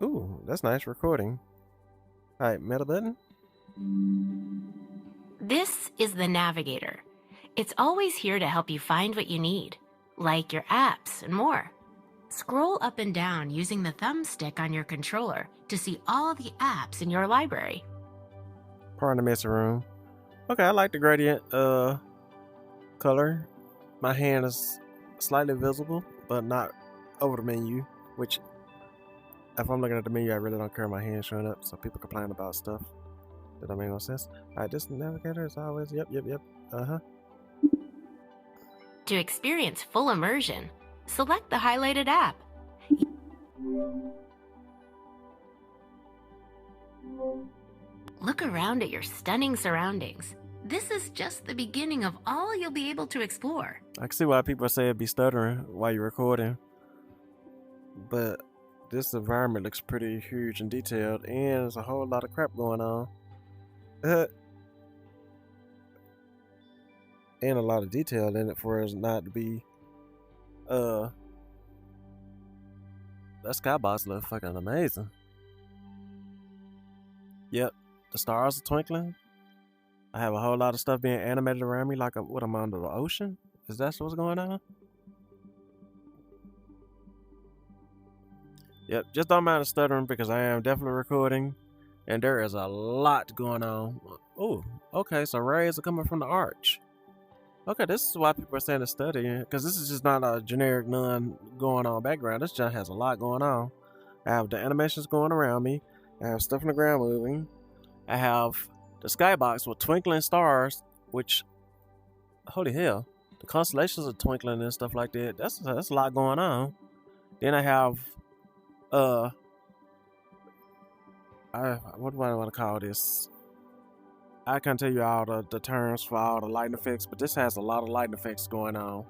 Ooh, that's nice recording. All right, middle button. This is the Navigator. It's always here to help you find what you need, like your apps and more. Scroll up and down using the thumbstick on your controller to see all the apps in your library. Pardon the messy room. Okay, I like the gradient color. My hand is slightly visible, but not over the menu, which if I'm looking at the menu, I really don't care my hand showing up, so people complain about stuff that don't make no sense. Alright, this navigator is always yep. Uh-huh. To experience full immersion, select the highlighted app. Look around at your stunning surroundings. This is just the beginning of all you'll be able to explore. I can see why people say it'd be stuttering while you're recording. But this environment looks pretty huge and detailed, and there's a whole lot of crap going on. And a lot of detail in it for us not to be that skybox looks fucking amazing. Yep, the stars are twinkling. I have a whole lot of stuff being animated around me like what I'm under the ocean. Is that what's going on? Yep, just don't mind the stuttering because I am definitely recording and there is a lot going on. Oh, okay, so rays are coming from the arch. Okay, this is why people are saying to study, because this is just not a generic none going on background. This just has a lot going on. I have the animations going around me. I have stuff in the ground moving. I have the skybox with twinkling stars, which, holy hell, the constellations are twinkling and stuff like that. That's a lot going on. Then I have, what do I want to call this? I can't tell you all the terms for all the lighting effects, but this has a lot of lighting effects going on.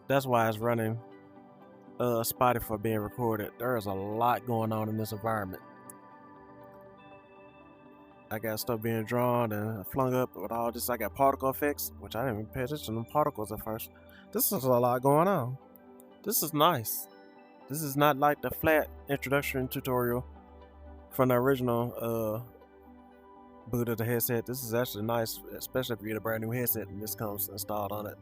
That's why it's running spotty for being recorded. There is a lot going on in this environment. I got stuff being drawn and flung up with all this. I got particle effects, which I didn't even pay attention to the particles at first. This is a lot going on. This is nice. This is not like the flat introduction tutorial from the original boot of the headset. This is actually nice, especially if you get a brand new headset and this comes installed on it.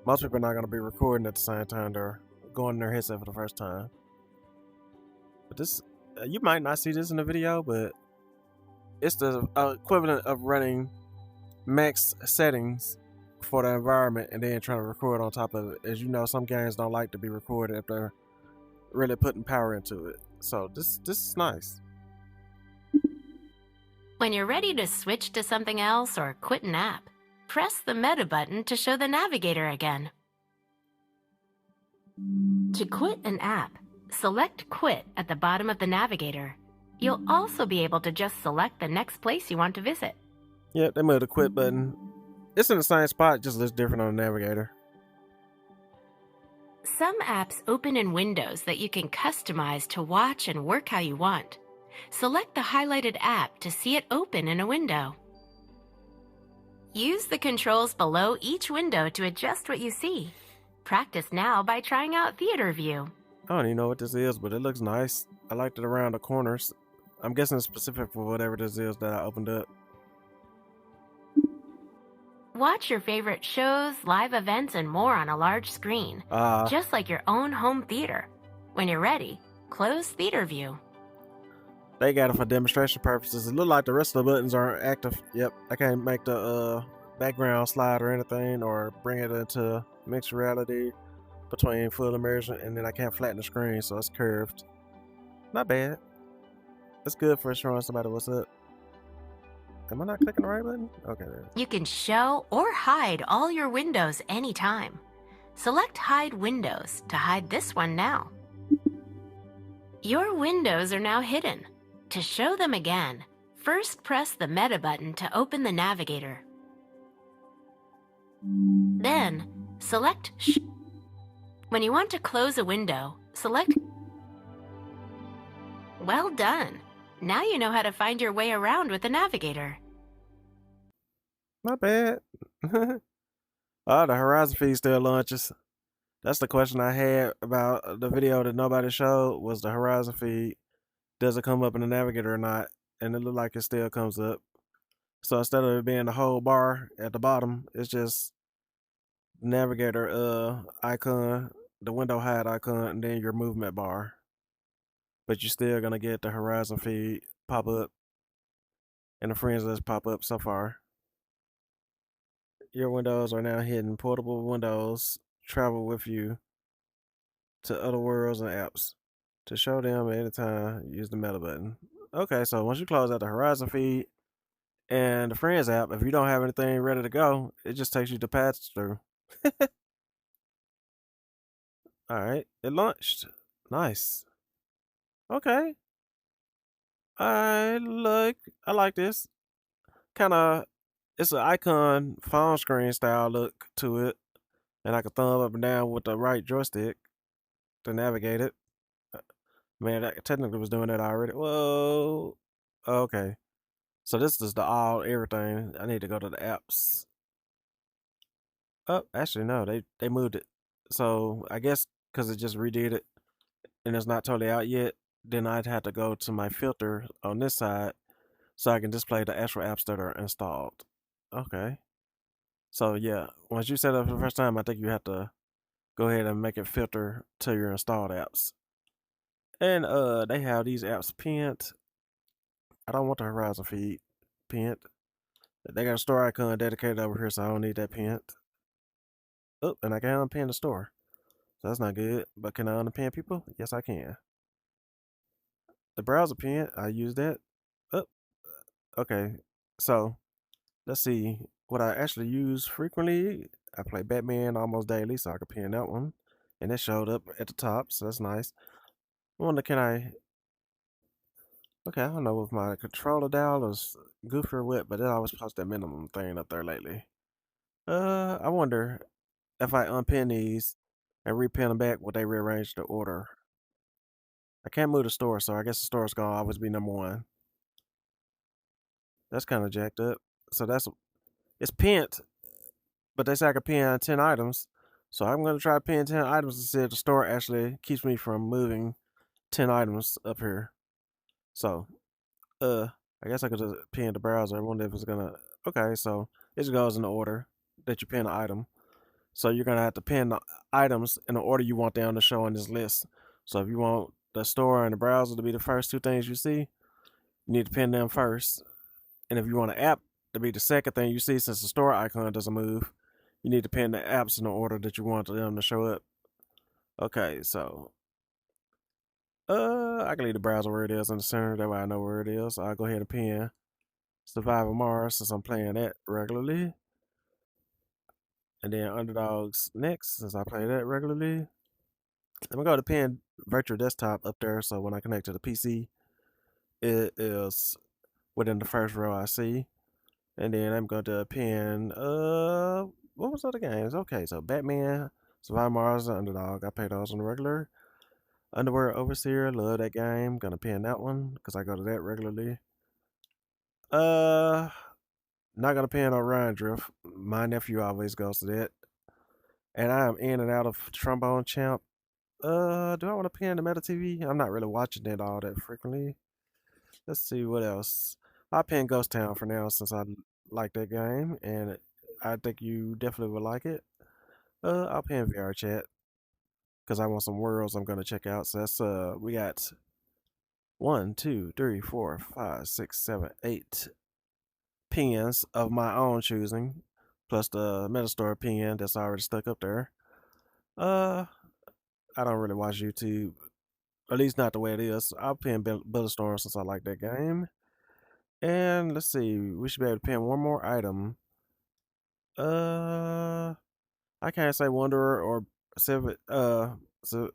Most people are not going to be recording at the same time they're going in their headset for the first time. But this, you might not see this in the video, but it's the equivalent of running max settings for the environment and then trying to record on top of it. As you know, some games don't like to be recorded if they're really putting power into it. So this is nice. When you're ready to switch to something else or quit an app, press the Meta button to show the Navigator again. To quit an app, select Quit at the bottom of the Navigator. You'll also be able to just select the next place you want to visit. Yep, they moved the Quit button. It's in the same spot, just looks different on the Navigator. Some apps open in windows that you can customize to watch and work how you want. Select the highlighted app to see it open in a window. Use the controls below each window to adjust what you see. Practice now by trying out Theater View. I don't even know what this is, but it looks nice. I liked it around the corners. I'm guessing it's specific for whatever this is that I opened up. Watch your favorite shows, live events, and more on a large screen, just like your own home theater. When you're ready, close Theater View. They got it for demonstration purposes. It looked like the rest of the buttons aren't active. Yep, I can't make the background slide or anything or bring it into mixed reality between full immersion, and then I can't flatten the screen, so it's curved. Not bad. It's good for showing somebody what's up. Am I not clicking the right button? Okay. You can show or hide all your windows anytime. Select Hide Windows to hide this one now. Your windows are now hidden. To show them again, first press the Meta button to open the Navigator. Then, select When you want to close a window, select Well done! Now you know how to find your way around with the Navigator. Not bad. The Horizon feed still launches. That's the question I had about the video that nobody showed was the horizon feed. Does it come up in the Navigator or not? And it looked like it still comes up. So instead of it being the whole bar at the bottom, it's just Navigator icon, the window hide icon, and then your movement bar. But you're still gonna get the horizon feed pop up and the friends list pop up so far. Your windows are now hidden. Portable windows travel with you to other worlds and apps. To show them at any time, use the meta button. Okay, so once you close out the horizon feed and the friends app, if you don't have anything ready to go, it just takes you to pass through. All right, it launched. Nice. Okay. I like this. Kind of it's an icon phone screen style look to it. And I can thumb up and down with the right joystick to navigate it. Uh, Man, that technically was doing that already. Whoa. Okay. So this is the all everything. I need to go to the apps. Oh, actually no, they moved it. So I guess because it just redid it and it's not totally out yet, then I'd have to go to my filter on this side so I can display the actual apps that are installed. Okay. So yeah, once you set up for the first time, I think you have to go ahead and make it filter to your installed apps. And they have these apps pinned. I don't want the Horizon feed pinned. They got a store icon dedicated over here, so I don't need that pinned. Oh, and I can unpin the store. So that's not good. But can I unpin people? Yes, I can. The browser pin, I use that. Oh, okay. So let's see what I actually use frequently. I play Batman almost daily, so I can pin that one. And it showed up at the top, so that's nice. I wonder, can I? Okay, I don't know if my controller dial is goofy or what, but it always posts that minimum thing up there lately. I wonder if I unpin these and repin them back, would they rearrange the order? I can't move the store, so I guess the store's gonna always be number one. That's kind of jacked up. So it's pinned, but they say I can pin 10 items. So I'm gonna try to pin 10 items and see if the store actually keeps me from moving 10 items up here. So, uh, I guess I could just pin the browser. I wonder if it's gonna. Okay, so it just goes in the order that you pin the item. So you're gonna have to pin the items in the order you want them to show on this list. So if you want the store and the browser to be the first two things you see, you need to pin them first. And if you want an app to be the second thing you see, since the store icon doesn't move, you need to pin the apps in the order that you want them to show up. Okay, so I can leave the browser where it is in the center. That way I know where it is. So I'll go ahead and pin Survival Mars since I'm playing that regularly. And then Underdogs next since I play that regularly. I'm gonna go to pin virtual desktop up there, so when I connect to the PC, it is within the first row I see. And then I'm going to pin what was other games? Okay, so Batman, Survive Mars, and Underdog. I play those on the regular. Underwear Overseer, love that game. Gonna pin that one because I go to that regularly. Uh, Not gonna pin Orion Drift. My nephew always goes to that. And I am in and out of Trombone Champ. Do I want to pin the Meta TV? I'm not really watching it all that frequently. Let's see what else. I'll pin Ghost Town for now since I like that game and I think you definitely would like it. I'll pin VR Chat because I want some worlds I'm gonna check out. So that's we got one, two, three, four, five, six, seven, eight pins of my own choosing, plus the Metastore pin that's already stuck up there. Uh, I don't really watch YouTube, at least not the way it is. I'll pin Bulletstorm since I like that game. And let's see, we should be able to pin one more item. Uh, I can't say Wanderer or Civ Civ-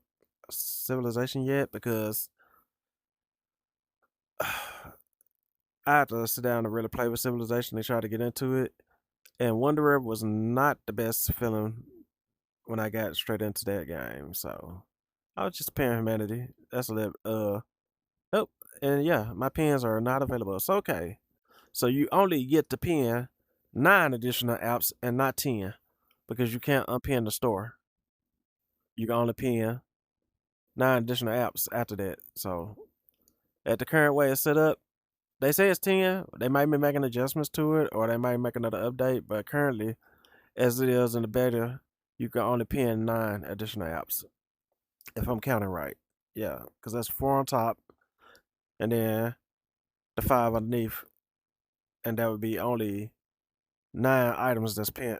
Civilization yet because I had to sit down and really play with Civilization and try to get into it. And Wanderer was not the best feeling when I got straight into that game. So I was just playing Humanity. That's a little oh, and yeah, my pins are not available. So okay. So you only get to pin 9 additional apps and not 10 because you can't unpin the store. you can only pin 9 additional apps after that. So at the current way it's set up, they say it's 10. They might be making adjustments to it, or they might make another update. But currently, as it is in the beta, you can only pin 9 additional apps, if I'm counting right. Yeah, because that's 4 on top, and then the 5 underneath, and that would be only 9 items that's pinned,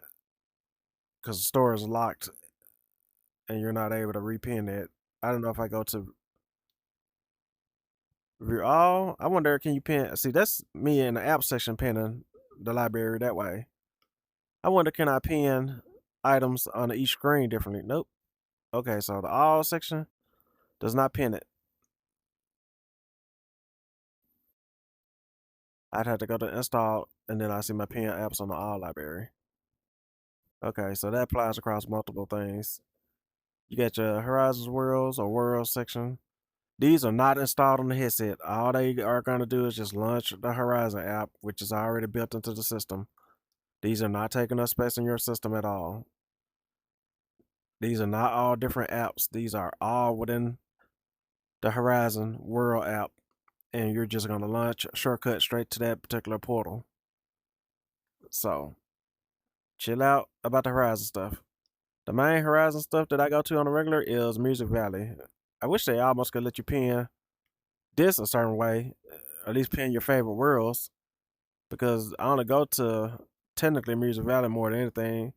because the store is locked, and you're not able to repin it. I don't know if I go to view all. I wonder, can you pin? See, that's me in the app section pinning the library that way. I wonder, can I pin items on each screen differently? Nope. Okay, so the all section does not pin it. I'd have to go to install, and then I see my pin apps on the all library. Okay, so that applies across multiple things. You got your Horizons Worlds or Worlds section. These are not installed on the headset. All they are going to do is just launch the Horizon app, which is already built into the system. These are not taking up space in your system at all. These are not all different apps. These are all within the Horizon World app, and you're just going to launch a shortcut straight to that particular portal. So, chill out about the Horizon stuff. The main Horizon stuff that I go to on the regular is Music Valley. I wish they almost could let you pin this a certain way, at least pin your favorite worlds, because I only go to technically Music Valley more than anything,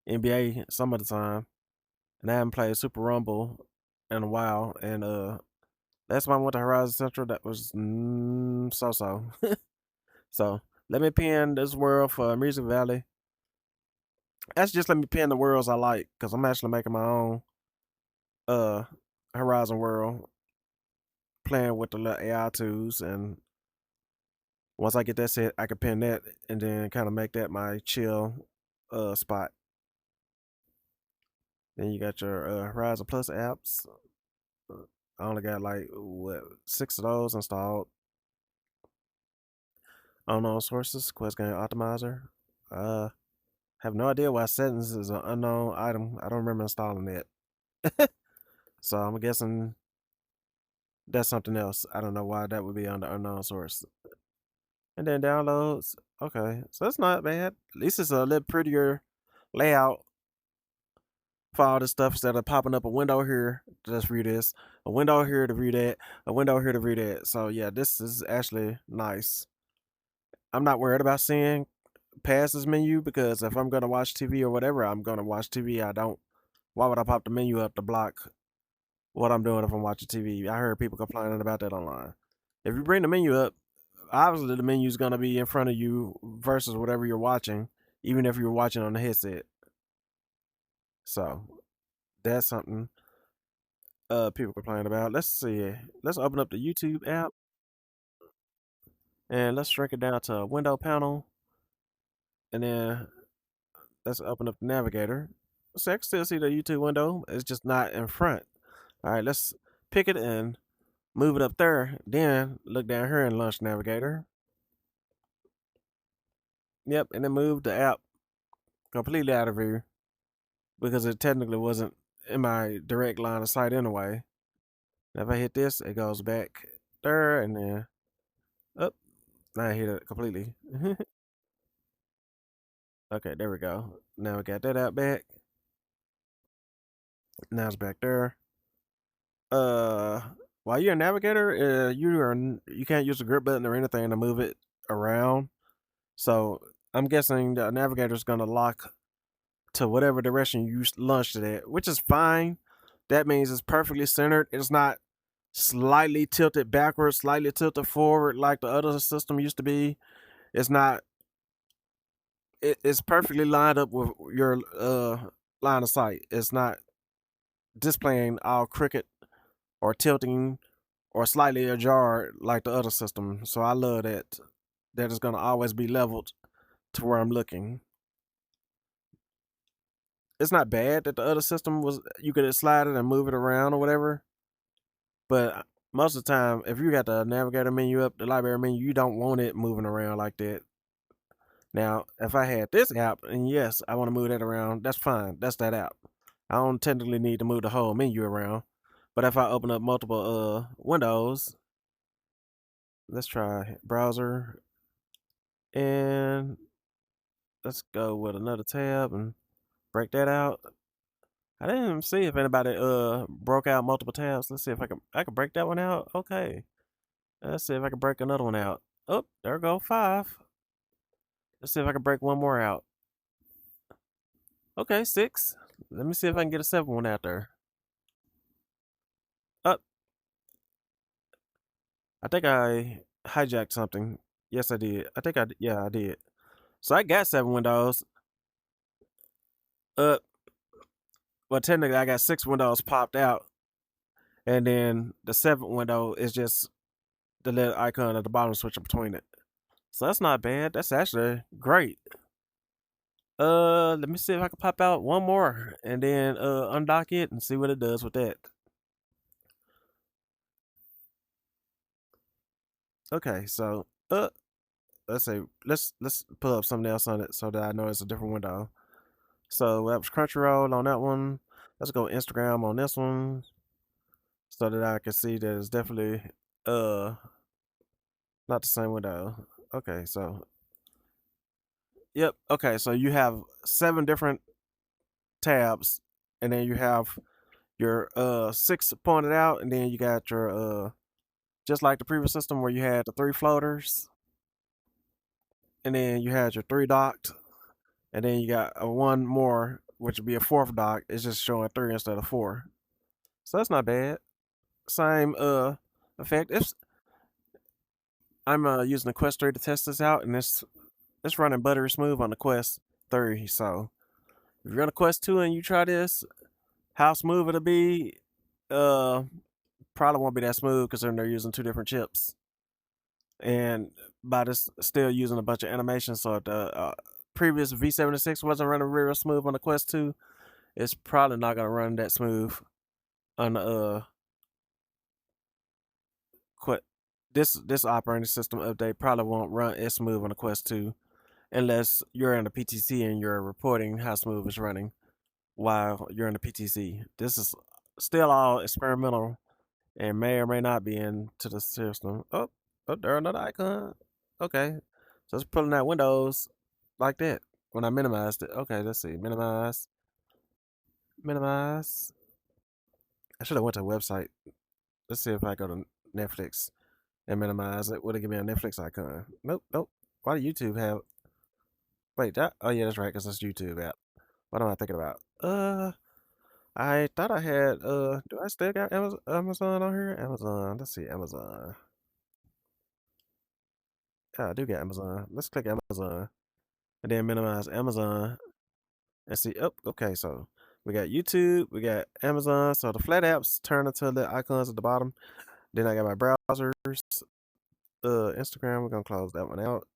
NBA some of the time, and I haven't played Super Rumble in a while. And last time I went to Horizon Central, that was so. So let me pin this world for Music Valley. That's just let me pin the worlds I like, because I'm actually making my own uh Horizon world, playing with the little AI tools, and once I get that set, I can pin that and then kind of make that my chill spot. Then you got your Horizon Plus apps. I only got like what 6 of those installed. Unknown sources, Quest Game Optimizer. Have no idea why settings is an unknown item. I don't remember installing it. So I'm guessing that's something else. I don't know why that would be under unknown source. And then downloads. Okay, so that's not bad. At least it's a little prettier layout for all this stuff instead of popping up a window here to just view this, a window here to view that, a window here to view that. So yeah, this is actually nice. I'm not worried about seeing past this menu, because if I'm gonna watch TV or whatever, I'm gonna watch TV. I don't. Why would I pop the menu up to block what I'm doing if I'm watching TV? I heard people complaining about that online. If you bring the menu up, obviously the menu is gonna be in front of you versus whatever you're watching, even if you're watching on the headset. So that's something people complain about. Let's see. Let's open up the YouTube app and let's shrink it down to a window panel, and then let's open up the Navigator. So I can still see the YouTube window. It's just not in front. All right, let's pick it and move it up there. Then look down here and launch Navigator. Yep, and then move the app completely out of here, because it technically wasn't in my direct line of sight anyway. Now if I hit this, it goes back there, and then up. Now I hit it completely. Okay, there we go. Now we got that out back. Now it's back there. Uh, while you're a navigator, you can't use the grip button or anything to move it around. So I'm guessing the navigator's gonna lock to whatever direction you launched it at, which is fine. That means it's perfectly centered. It's not slightly tilted backwards, slightly tilted forward like the other system used to be. It's not. It's perfectly lined up with your line of sight. It's not displaying all crooked or tilting or slightly ajar like the other system. So I love that. That is going to always be leveled to where I'm looking. It's not bad that the other system was, you could slide it and move it around or whatever. But most of the time, if you got the navigator menu up, the library menu, you don't want it moving around like that. Now, if I had this app, and yes, I want to move that around, that's fine. That's that app. I don't technically need to move the whole menu around. But if I open up multiple windows, let's try browser, and let's go with another tab and break that out. I didn't even see if anybody broke out multiple tabs. Let's see if I can break that one out. Okay. Let's see if I can break another one out. Oh, there we go, 5. Let's see if I can break one more out. Okay, 6. Let me see if I can get a 7th one out there. Up. I think I hijacked something. Yes, I did. Yeah, I did. So I got 7 windows. Uh, well, technically I got 6 windows popped out, and then the 7th window is just the little icon at the bottom switching between it. So that's not bad. That's actually great. Let me see if I can pop out one more and then undock it and see what it does with that. Okay, so let's say let's pull up something else on it so that I know it's a different window. So that was Crunchyroll on that one. Let's go Instagram on this one so that I can see that it's definitely uh not the same window. Okay, so yep. Okay, so you have 7 different tabs, and then you have your 6 pointed out, and then you got your just like the previous system where you had the 3 floaters, and then you had your 3 docked, and then you got one more, which would be a 4th dock. It's just showing 3 instead of 4. So that's not bad. Same effect. If I'm using the Quest 3 to test this out, and it's running buttery smooth on the Quest 3. So if you're on a Quest 2 and you try this, how smooth it'll be, uh, probably won't be that smooth because they're using 2 different chips. And by this still using a bunch of animations, so if the previous V76 wasn't running real smooth on the Quest 2, it's probably not gonna run that smooth on the Quest. This operating system update probably won't run as smooth on the Quest 2 unless you're in the PTC and you're reporting how smooth it's running while you're in the PTC. This is still all experimental and may or may not be into the system. Oh, there another icon. Okay, so it's pulling out windows like that when I minimized it. Okay, let's see, minimize. I should have went to a website. Let's see if I go to Netflix and minimize it. Would it give me a Netflix icon? Nope. Why do YouTube have? Wait, that? Oh yeah, that's right, because it's YouTube app. What am I thinking about? I thought I had. Do I still got Amazon on here? Amazon. Let's see, Amazon. Yeah, I do get Amazon. Let's click Amazon and then minimize Amazon and see. Oh, okay. So we got YouTube, we got Amazon. So the flat apps turn into the icons at the bottom. Then I got my browsers. Instagram. We're gonna close that one out.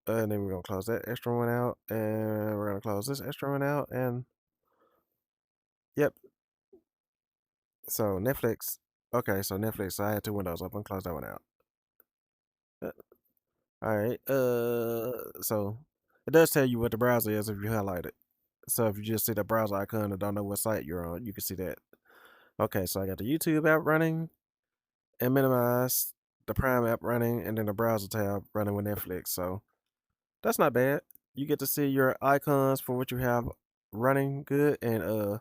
And then we're gonna close that extra one out, and we're gonna close this extra one out. And yep. So Netflix. Okay, so Netflix. So I had 2 windows open. Close that one out. Uh, All right. So it does tell you what the browser is if you highlight it. So if you just see the browser icon and don't know what site you're on, you can see that. Okay, so I got the YouTube app running and minimize the Prime app running, and then the browser tab running with Netflix. So that's not bad. You get to see your icons for what you have running good, and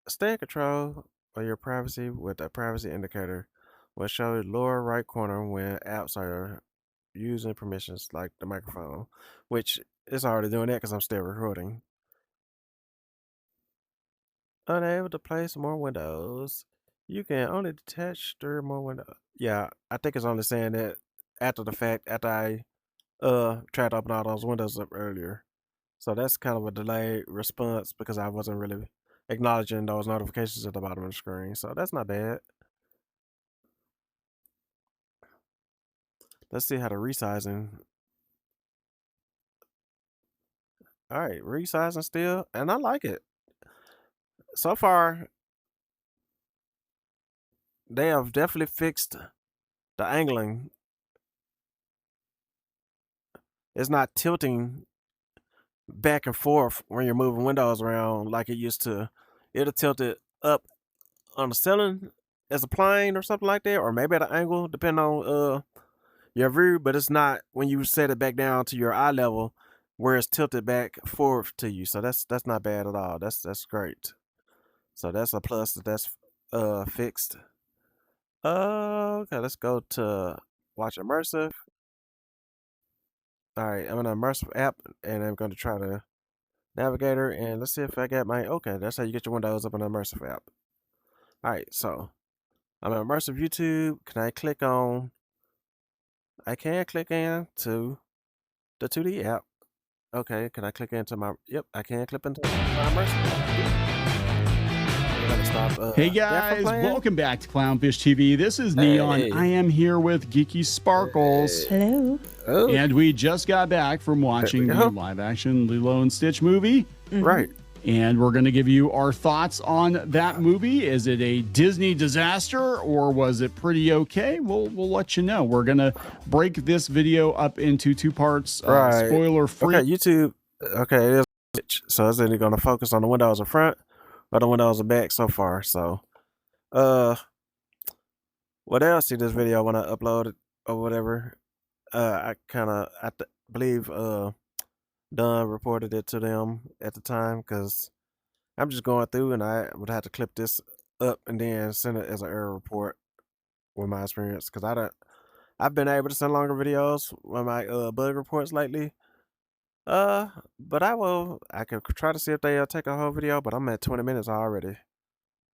stay in control of your privacy with a privacy indicator will show the lower right corner when apps are using permissions like the microphone, which is already doing that because I'm still recording. Unable to place more windows. You can only detach 3 more windows. Yeah, I think it's only saying that after the fact, after I tried to open all those windows up earlier. So that's kind of a delayed response because I wasn't really acknowledging those notifications at the bottom of the screen. So that's not bad. Let's see how the resizing. All right, resizing still, and I like it. So far, they have definitely fixed the angling. It's not tilting back and forth when you're moving windows around like it used to. It'll tilt it up on the ceiling as a plane or something like that, or maybe at an angle, depending on your view. But it's not when you set it back down to your eye level where it's tilted back forward to you. So that's not bad at all. That's great. So that's a plus that's fixed. Okay, let's go to watch immersive. All right, I'm in an immersive app, and I'm going to try the Navigator, and let's see if I got my. Okay, that's how you get your windows up in an immersive app. All right, so I'm in immersive YouTube. Can I click on? I can click into the 2D app. Okay, can I click into my? Yep, I can click into my immersive app. We're gonna stop. Hey That from guys, playing. welcome back to Clownfish TV. This is Neon. Hey. I am here with Geeky Sparkles. Hey. Hello. Oh, And we just got back from watching the go. live action Lilo and Stitch movie. right. And we're going to give you our thoughts on that movie. Is it a Disney disaster or was it pretty okay? We'll let you know. We're going to break this video up into two parts. Right. Spoiler free. Okay, YouTube. Okay, it is Stitch. So it's either gonna focus on the windows in front or the windows in back so far. So, what else? See this video when I upload it or whatever. I believe Dunn reported it to them at the time because I'm just going through and I would have to clip this up and then send it as an error report with my experience because I've been able to send longer videos with my bug reports lately. But I could try to see if they take a whole video, but I'm at 20 minutes already.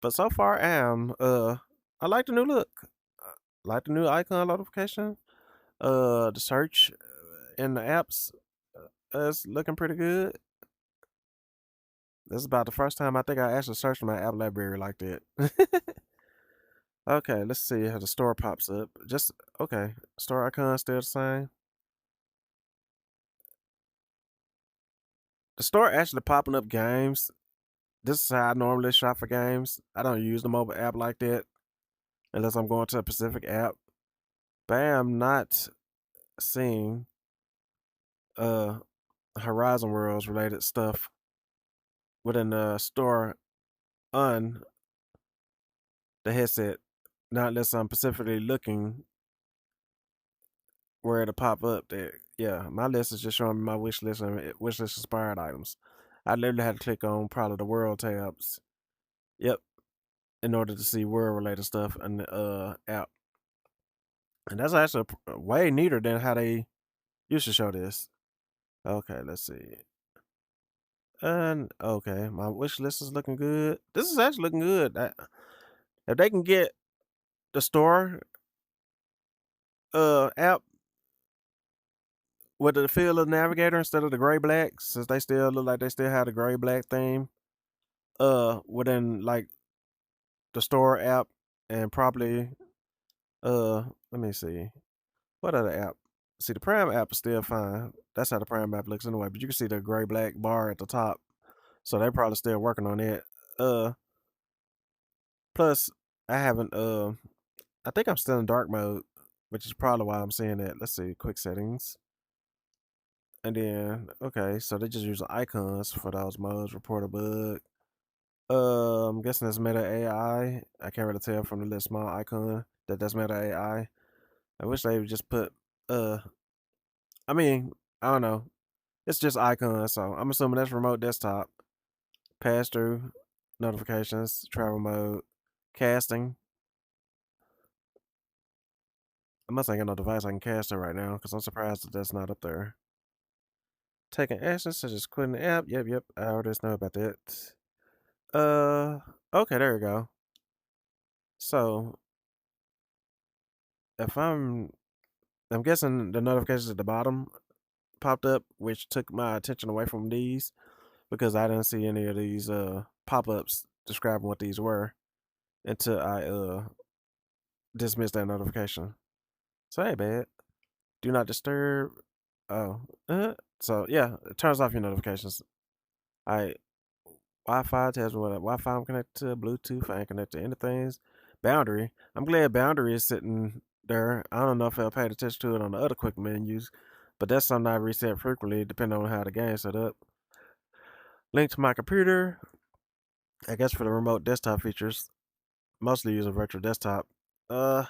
But so far I am I like the new look. Like the new icon notification. The search in the apps is looking pretty good. This is about the first time I think I actually searched my app library like that. Okay, let's see how the store pops up. Just okay, store icon still the same. The store actually popping up games. This is how I normally shop for games. I don't use the mobile app like that unless I'm going to a specific app. But I am not seeing Horizon Worlds related stuff within the store on the headset. Not unless I'm specifically looking where to pop up. That yeah, my list is just showing me my wish list and wish list inspired items. I literally had to click on probably the world tabs. Yep, in order to see world related stuff in the app. And that's actually way neater than how they used to show this. Okay, let's see. And okay, my wish list is looking good. This is actually looking good. If they can get the store app with the feel of Navigator instead of the gray black, since they still look like they still have the gray black theme, within like the store app and probably let me see. What other app? See, the Prime app is still fine. That's how the Prime app looks anyway. But you can see the gray black bar at the top, so they're probably still working on it. Plus, I haven't. I think I'm still in dark mode, which is probably why I'm seeing that. Let's see, quick settings, and then okay, so they just use icons for those modes. Report a bug. I'm guessing that's Meta AI. I can't really tell from the little small icon that that's Meta AI. I wish they would just put I mean, I don't know. It's just icons, so I'm assuming that's remote desktop. Pass through, notifications, travel mode, casting. I must ain't got no device I can cast it right now because I'm surprised that that's not up there. Taking actions such as quitting the app. Yep. I already know about that. Okay, there we go. So if I'm guessing the notifications at the bottom popped up, which took my attention away from these because I didn't see any of these pop-ups describing what these were until I dismissed that notification. So hey, bad. Do not disturb. Oh, so yeah, it turns off your notifications. I Wi-Fi tells me what Wi-Fi I'm connected to, Bluetooth I ain't connected to anything. Boundary. I'm glad boundary is sitting there. I don't know if I paid attention to it on the other quick menus, but that's something I reset frequently depending on how the game's set up. Link to my computer. I guess for the remote desktop features, mostly use a virtual desktop. Uh,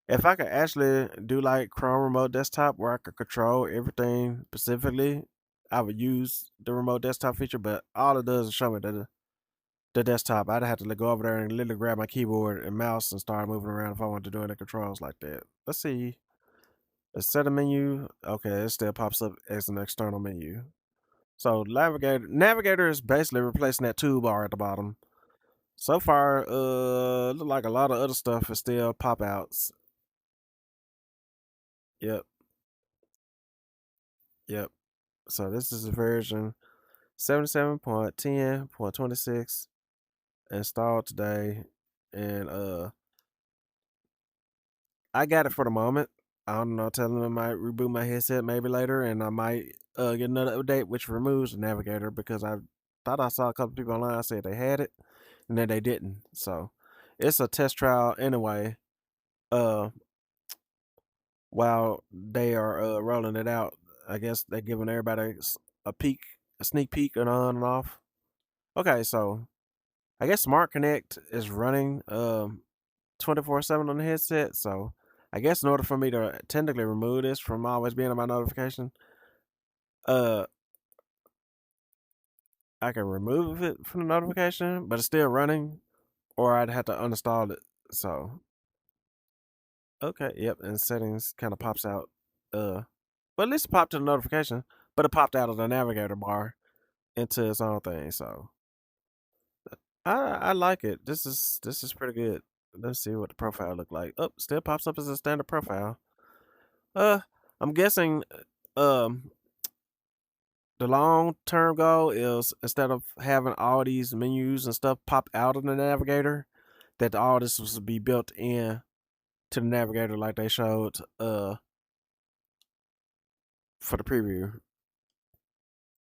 if I could actually do like Chrome remote desktop where I could control everything specifically, I would use the remote desktop feature. But all it does is show me the desktop. I'd have to go over there and literally grab my keyboard and mouse and start moving around if I wanted to do any controls like that. Let's see. Let's set a menu. Okay, it still pops up as an external menu. So Navigator is basically replacing that toolbar at the bottom. So far, look like a lot of other stuff is still pop outs. Yep, yep. So this is version 77.10.26 installed today, and I got it for the moment. I don't know, telling them I might reboot my headset maybe later, and I might get another update which removes the Navigator because I thought I saw a couple people online said they had it, and then they didn't. So it's a test trial anyway. Uh, while they are rolling it out, I guess they're giving everybody a sneak peek and on and off. Okay, so I guess Smart Connect is running 24/7 on the headset. So I guess in order for me to technically remove this from always being on my notification, uh, I can remove it from the notification, but it's still running, or I'd have to uninstall it. So okay, yep, and settings kind of pops out. But at least it popped to the notification, but it popped out of the navigator bar into its own thing. So I like it. This is pretty good. Let's see what the profile look like. Oh, still pops up as a standard profile. Uh, I'm guessing um the long term goal is instead of having all these menus and stuff pop out of the navigator, that all this was to be built in to the navigator like they showed for the preview.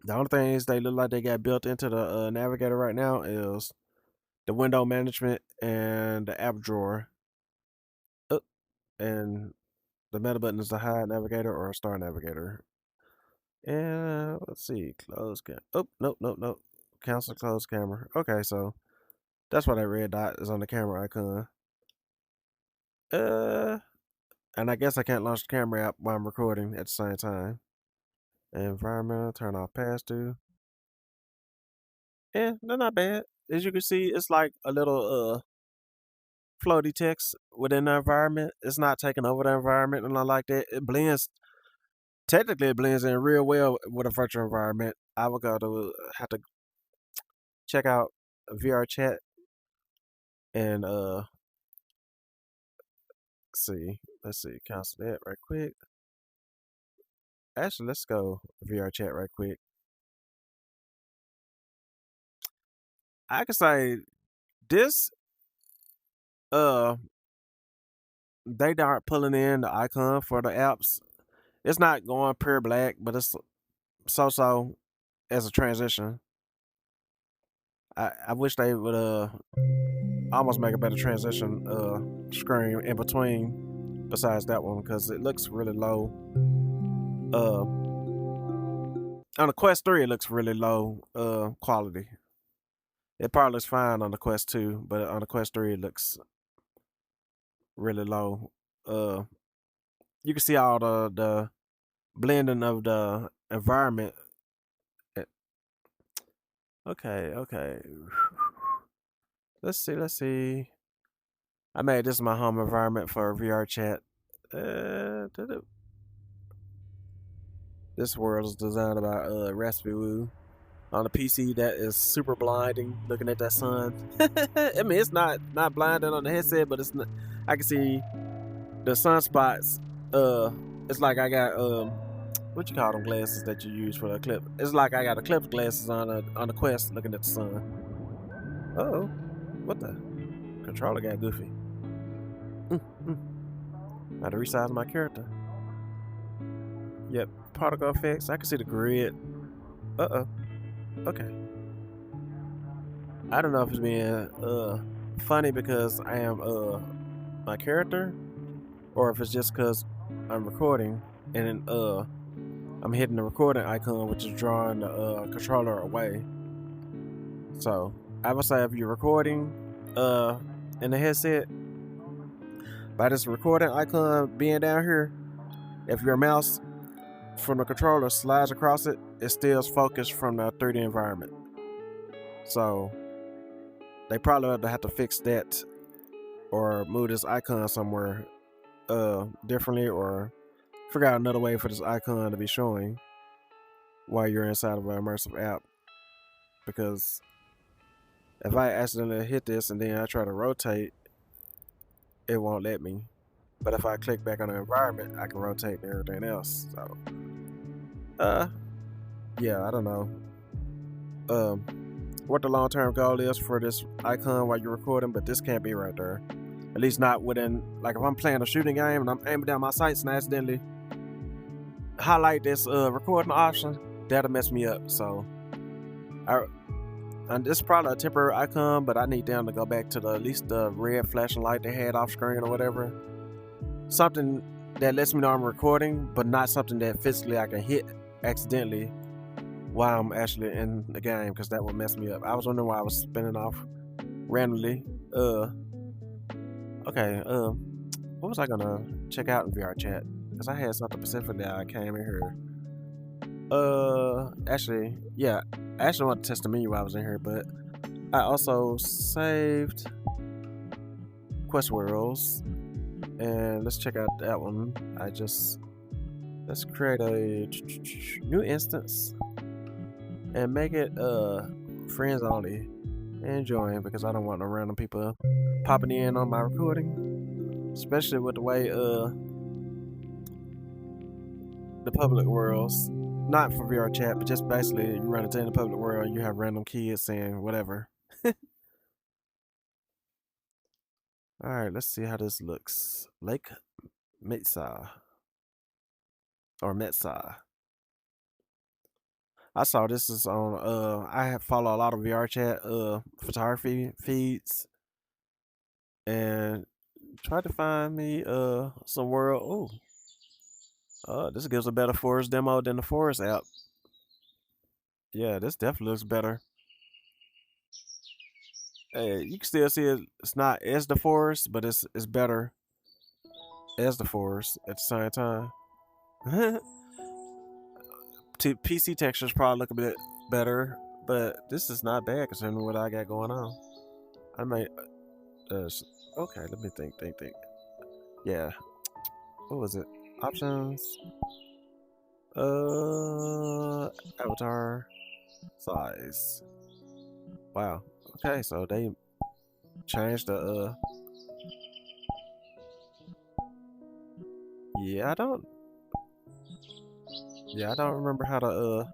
The only things they look like they got built into the navigator right now is the window management and the app drawer. Uh, and the meta button is the hide navigator or star navigator. And let's see, close cam. Oh, nope, nope, nope. Cancel close camera. Okay, so that's why that red dot is on the camera icon. Uh, and I guess I can't launch the camera app while I'm recording at the same time. Environmental, turn off pass through. Yeah, they're not bad. As you can see, it's like a little floaty text within the environment. It's not taking over the environment and not like that. It blends. Technically, it blends in real well with a virtual environment. I would go to have to check out VR chat and see. Let's see. Cancel that right quick. Actually, let's go VR chat right quick. I can say this. Uh, they aren't pulling in the icon for the apps. It's not going pure black, but it's so as a transition. I wish they would almost make a better transition screen in between besides that one because it looks really low. On the Quest 3 it looks really low quality. It probably looks fine on the Quest 2, but on the Quest 3 it looks really low. You can see all the blending of the environment. Okay, okay. Let's see. I made this my home environment for VR chat. This world is designed by Raspberry on a PC that is super blinding. Looking at that sun. I mean, it's not blinding on the headset, but it's not. I can see the sunspots. It's like I got what you call them glasses that you use for the clip. It's like I got the clip glasses on the Quest, looking at the sun. Oh, what the controller got goofy. I had to resize my character. Yep, particle effects. I can see the grid. Okay. I don't know if it's being funny because I am my character, or if it's just because I'm recording and I'm hitting the recording icon, which is drawing the controller away. So I would say if you're recording in the headset, by this recording icon being down here, if your mouse from the controller slides across it, it still focused from the 3D environment. So they probably would have to fix that or move this icon somewhere differently, or figure out another way for this icon to be showing while you're inside of an immersive app. Because if I accidentally hit this and then I try to rotate, it won't let me. But if I click back on the environment, I can rotate and everything else. So yeah, I don't know what the long-term goal is for this icon while you're recording, but this can't be right there. At least not within, like if I'm playing a shooting game and I'm aiming down my sights and I accidentally highlight this recording option, that'll mess me up. So and this is probably a temporary icon, but I need them to go back to at least the red flashing light they had off screen or whatever. Something that lets me know I'm recording, but not something that physically I can hit accidentally while I'm actually in the game, because that would mess me up. I was wondering why I was spinning off randomly. Okay, what was I gonna check out in VR chat? Because I had something specifically I came in here. Actually, yeah, I actually want to test the menu while I was in here, but I also saved Quest Worlds, and let's check out that one. Let's create a new instance and make it friends only and join, because I don't want no random people popping in on my recording, especially with the way the public worlds, not for VR chat, but just basically you run into in the public world and you have random kids saying whatever. Alright, let's see how this looks. Lake Metsa. Or Metsa. I saw this is on I have follow a lot of VR chat photography feeds and tried to find me some world. This gives a better forest demo than the forest app. Yeah, this definitely looks better. Hey, you can still see it. It's not as the forest, but it's better as the forest at the same time. PC textures probably look a bit better, but this is not bad considering what I got going on. I might. Okay, let me think. Yeah. What was it? Options. Avatar size. Wow. Okay, so they changed the Yeah, I don't remember how to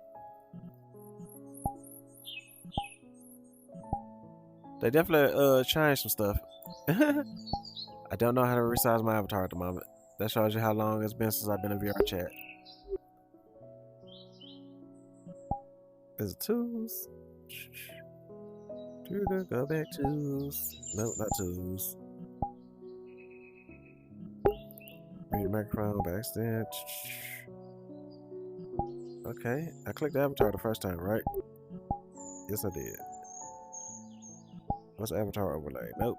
they definitely changed some stuff. I don't know how to resize my avatar at the moment. That shows you how long it's been since I've been in VR chat. Is it tools? Go back tools. No, not tools. Read microphone by accident. Okay, I clicked the avatar the first time, right? Yes, I did. What's avatar overlay? Nope.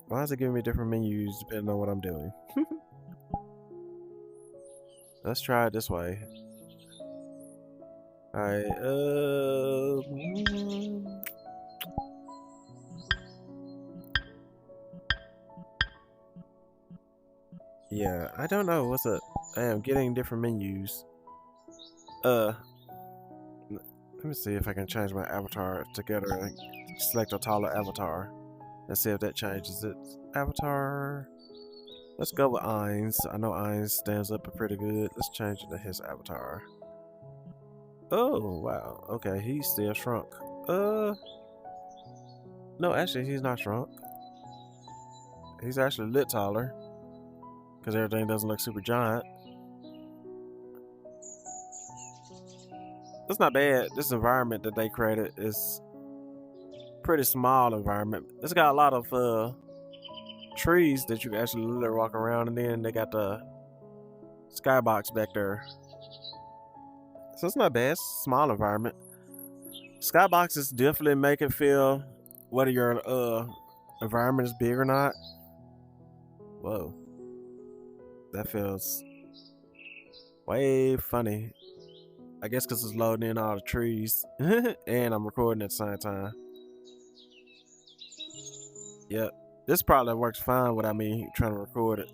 Why is it giving me different menus depending on what I'm doing? Let's try it this way. Alright, yeah, I don't know what's up. I am getting different menus. Let me see if I can change my avatar together and select a taller avatar. Let's see if that changes it. Avatar. Let's go with Ainz. I know Ainz stands up pretty good. Let's change it to his avatar. Oh, wow. Okay, he's still shrunk. No, actually, he's not shrunk. He's actually lit taller, because everything doesn't look super giant. That's not bad. This environment that they created is pretty small environment. It's got a lot of trees that you can actually literally walk around, and then they got the skybox back there. So it's not bad. It's a small environment. Skyboxes definitely make it feel whether your environment is big or not. Whoa. That feels way funny. I guess because it's loading in all the trees. And I'm recording at the same time. Yep. This probably works fine without me trying to record it.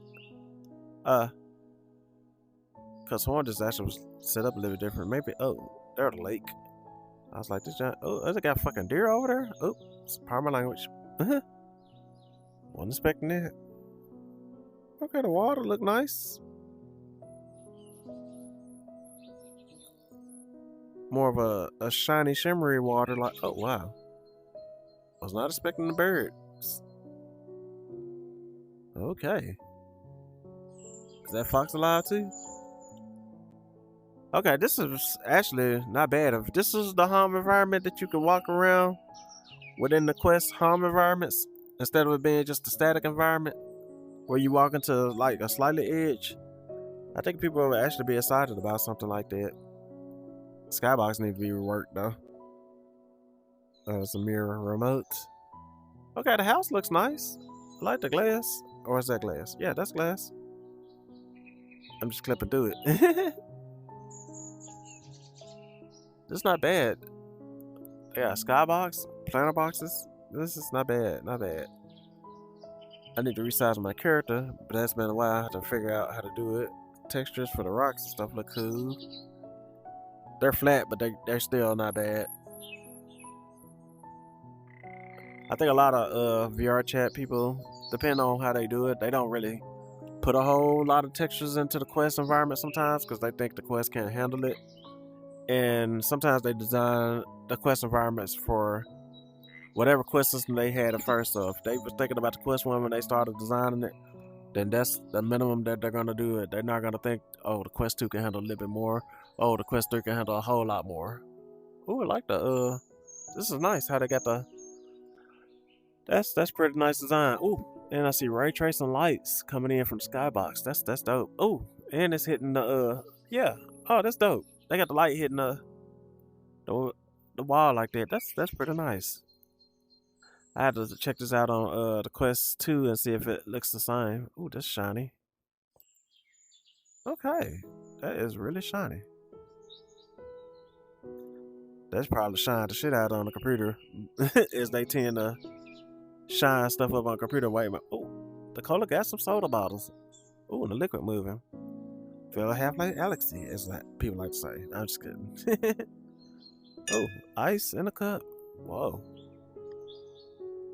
Because one disaster was set up a little different. Maybe, oh, there's a lake. I was like, this giant, oh, there's a guy fucking deer over there? Oh, it's part of my language. Wasn't expecting that. Okay, the water look nice. More of a shiny, shimmery water. Like, oh, wow. Was not expecting the birds. Okay. Is that fox alive too? Okay, this is actually not bad. If this is the home environment that you can walk around within the Quest home environments, instead of it being just a static environment where you walk into like a slightly edge, I think people would actually be excited about something like that. Skybox needs to be reworked though. Some mirror remotes. Okay, the house looks nice. I like the glass. Or is that glass? Yeah, that's glass. I'm just clipping through it. It's not bad. Yeah, skybox, planter boxes. This is not bad, not bad. I need to resize my character, but that's been a while. I have to figure out how to do it. Textures for the rocks and stuff look cool. They're flat, but they're still not bad. I think a lot of VR chat people, depending on how they do it, they don't really put a whole lot of textures into the Quest environment sometimes because they think the Quest can't handle it. And sometimes they design the Quest environments for whatever Quest system they had at first. So if they were thinking about the Quest one when they started designing it, then that's the minimum that they're gonna do it. They're not gonna think, oh, the Quest 2 can handle a little bit more. Oh, the Quest 3 can handle a whole lot more. Ooh, I like the this is nice how they got the that's pretty nice design. Ooh, and I see ray tracing lights coming in from the skybox. That's dope. Ooh, and it's hitting the yeah. Oh, that's dope. They got the light hitting the wall like that. That's pretty nice. I had to check this out on the Quest 2 and see if it looks the same. Ooh, that's shiny. Okay, that is really shiny. That's probably shined the shit out on the computer, as they tend to shine stuff up on the computer. Wait a minute. Ooh, the cola got some soda bottles. Ooh, and the liquid moving. Feel half like Alexi, as people like to say. I'm just kidding. Oh, ice in a cup. Whoa.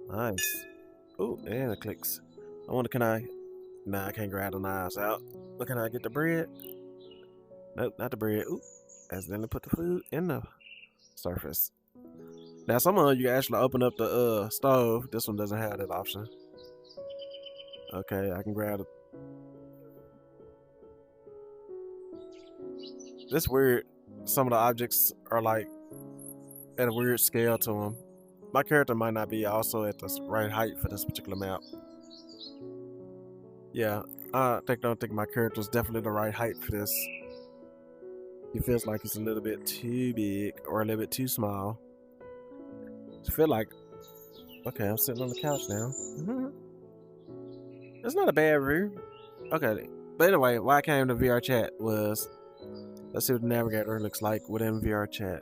Nice. Ooh, and it clicks. I wonder, can I? Nah, I can't grab the knives out. But can I get the bread? Nope, not the bread. Ooh, accidentally put the food in the surface. Now, some of you actually open up the stove. This one doesn't have that option. Okay, I can grab it. This weird. Some of the objects are like at a weird scale to them. My character might not be also at the right height for this particular map. Yeah, I don't think my character is definitely the right height for this. He feels like he's a little bit too big or a little bit too small. I feel like, okay, I'm sitting on the couch now. It's not a bad room. Okay, but anyway, why I came to VR chat was, let's see what the Navigator looks like within VR chat.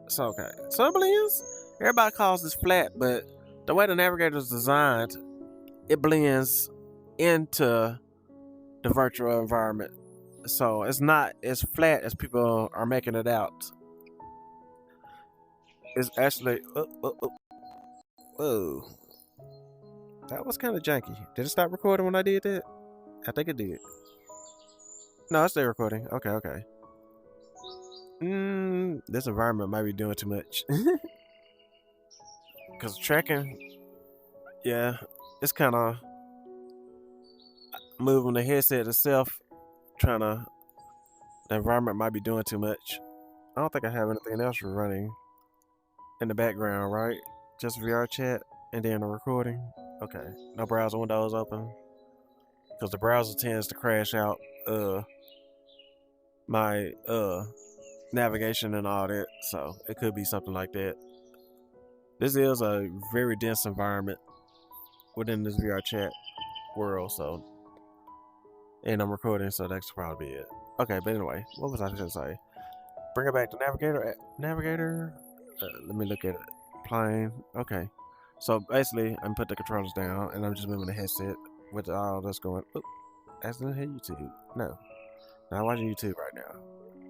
So, okay, so it blends. Everybody calls this flat, but the way the Navigator is designed, it blends into the virtual environment. So it's not as flat as people are making it out. It's actually, whoa, that was kind of janky. Did it stop recording when I did that? I think it did. No, it's still recording. Okay. This environment might be doing too much. Because tracking, yeah, it's kind of moving the headset itself, the environment might be doing too much. I don't think I have anything else running in the background, right? Just VR chat and then the recording. Okay, no browser windows open. Because the browser tends to crash out my navigation and all that. So it could be something like that. This is a very dense environment within this VR chat world. So, and I'm recording, so that should probably be it. Okay, but anyway, what was I going to say? Bring it back to Navigator. Navigator. Let me look at it. Playing. Okay. So basically, I'm putting the controllers down, and I'm just moving the headset with all this going. Oop, accidentally hit YouTube. No, not watching YouTube right now.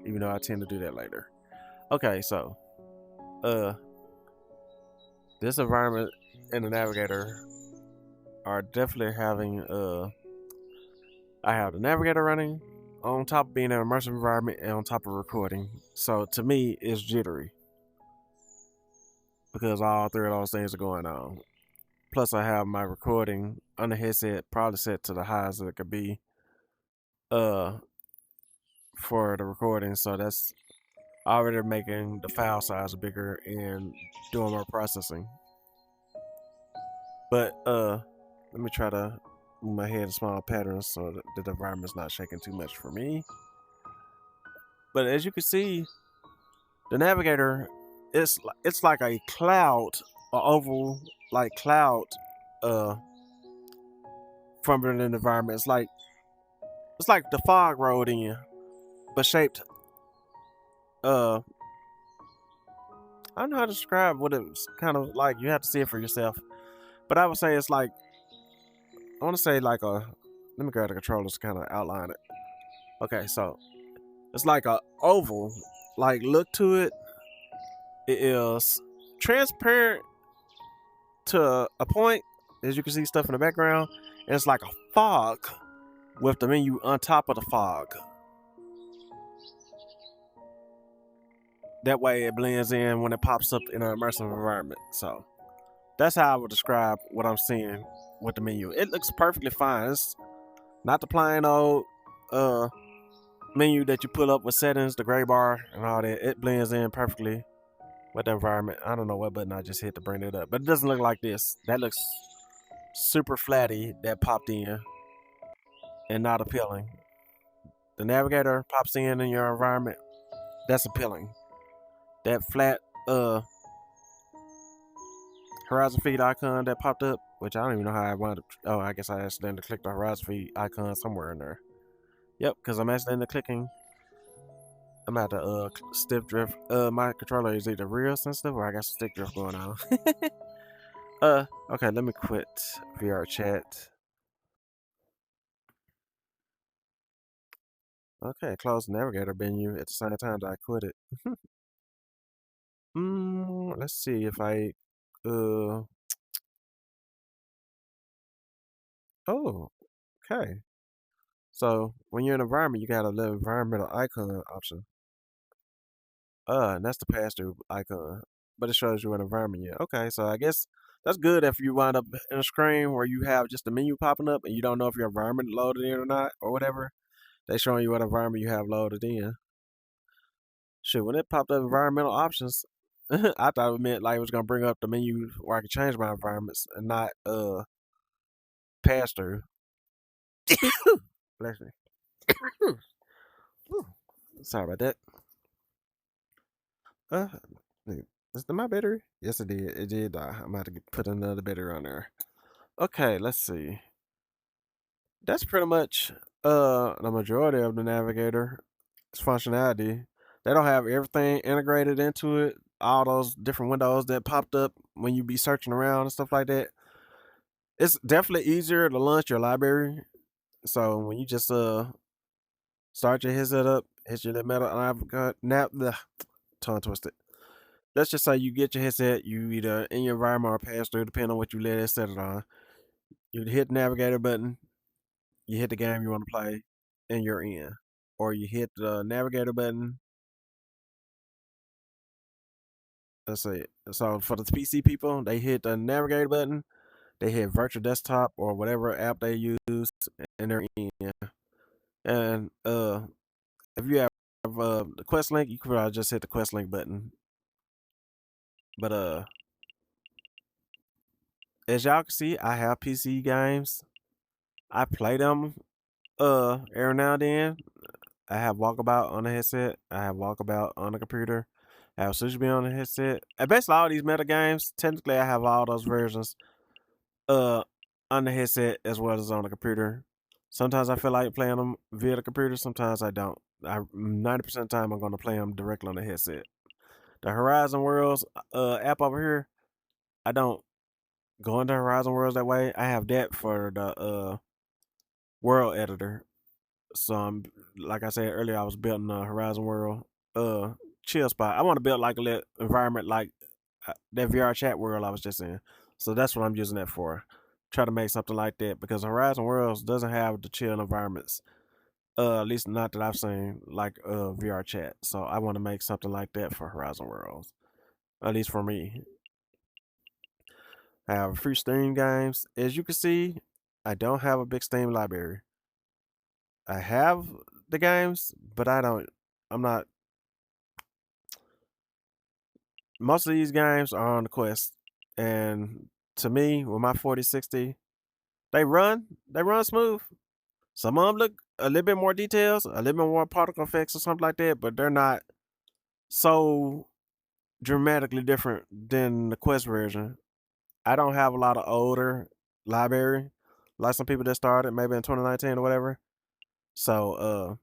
Even though I tend to do that later. Okay, so, this environment and the Navigator are definitely having I have the Navigator running on top of being an immersive environment and on top of recording. So to me, it's jittery because all three of those things are going on. Plus, I have my recording on the headset probably set to the highest that it could be uh for the recording. So that's already making the file size bigger and doing more processing. But let me try to move my head in small patterns so that the environment's not shaking too much for me. But as you can see, the Navigator, it's like a cloud, an oval like cloud, from an environment. It's like the fog rolled in, but shaped. I don't know how to describe what it's kind of like. You have to see it for yourself. But I would say it's like, I want to say like a. Let me grab the controllers to kind of outline it. Okay, so it's like a oval. Like look to it. It is transparent to a point, as you can see stuff in the background, and it's like a fog with the menu on top of the fog. That way it blends in when it pops up in an immersive environment. So that's how I would describe what I'm seeing with the menu. It looks perfectly fine. It's not the plain old menu that you pull up with settings, the gray bar and all that. It blends in perfectly with the environment. I don't know what button I just hit to bring it up, but it doesn't look like this. That looks super flatty that popped in and not appealing. The Navigator pops in your environment. That's appealing. That flat horizon feed icon that popped up, which I don't even know how I wound up. Oh, I guess I accidentally clicked the horizon feed icon somewhere in there. Yep, because I'm accidentally clicking. I'm at the stiff drift. My controller is either real sensitive or I got some stick drift going on. Okay, let me quit VR chat. Okay, close the Navigator menu at the same time that I quit it. Let's see if I oh, okay. So when you're in an environment, you got a little environmental icon option. And that's the pass-through icon, but it shows you an environment yet. Okay, so I guess that's good if you wind up in a screen where you have just a menu popping up and you don't know if your environment loaded in or not or whatever. They showing you what environment you have loaded in. Shit, when it popped up environmental options, I thought it meant like it was gonna bring up the menu where I could change my environments and not pass through. Bless me. Sorry about that. Uh, is that my battery? Yes, it did. It did die. I'm about to put another battery on there. Okay, let's see. That's pretty much the majority of the Navigator's functionality. They don't have everything integrated into it. All those different windows that popped up when you be searching around and stuff like that. It's definitely easier to launch your library. So when you just start your headset up, hit your metal the tongue twisted. Let's just say you get your headset, you either in your environment or pass through, depending on what you let it set it on. You hit the Navigator button, you hit the game you want to play, and you're in. Or you hit the Navigator button. Let's see. So for the PC people, they hit the Navigator button, they hit Virtual Desktop or whatever app they use, and they're in. And if you have the Quest link, you could probably just hit the Quest link button. But as y'all can see, I have PC games. I play them every now and then. I have Walkabout on the headset. I have Walkabout on the computer. I have Sushi Bee on the headset. And basically all these meta games, technically I have all those versions uh on the headset as well as on the computer. Sometimes I feel like playing them via the computer, sometimes I don't. 90% of the time I'm gonna play them directly on the headset. The Horizon Worlds app over here, I don't go into Horizon Worlds that way. I have that for the world editor. So I'm like I said earlier, I was building a Horizon World uh chill spot. I want to build like a little environment like that VR chat world I was just in. So that's what I'm using that for. Try to make something like that because Horizon Worlds doesn't have the chill environments. At least not that I've seen like VR chat. So I want to make something like that for Horizon Worlds. At least for me. I have free Steam games. As you can see, I don't have a big Steam library. I have the games, but I'm not most of these games are on the Quest. And to me, with my 4060, they run smooth. Some of them look a little bit more details, a little bit more particle effects or something like that, but they're not so dramatically different than the Quest version. I don't have a lot of older library, like some people that started maybe in 2019 or whatever. So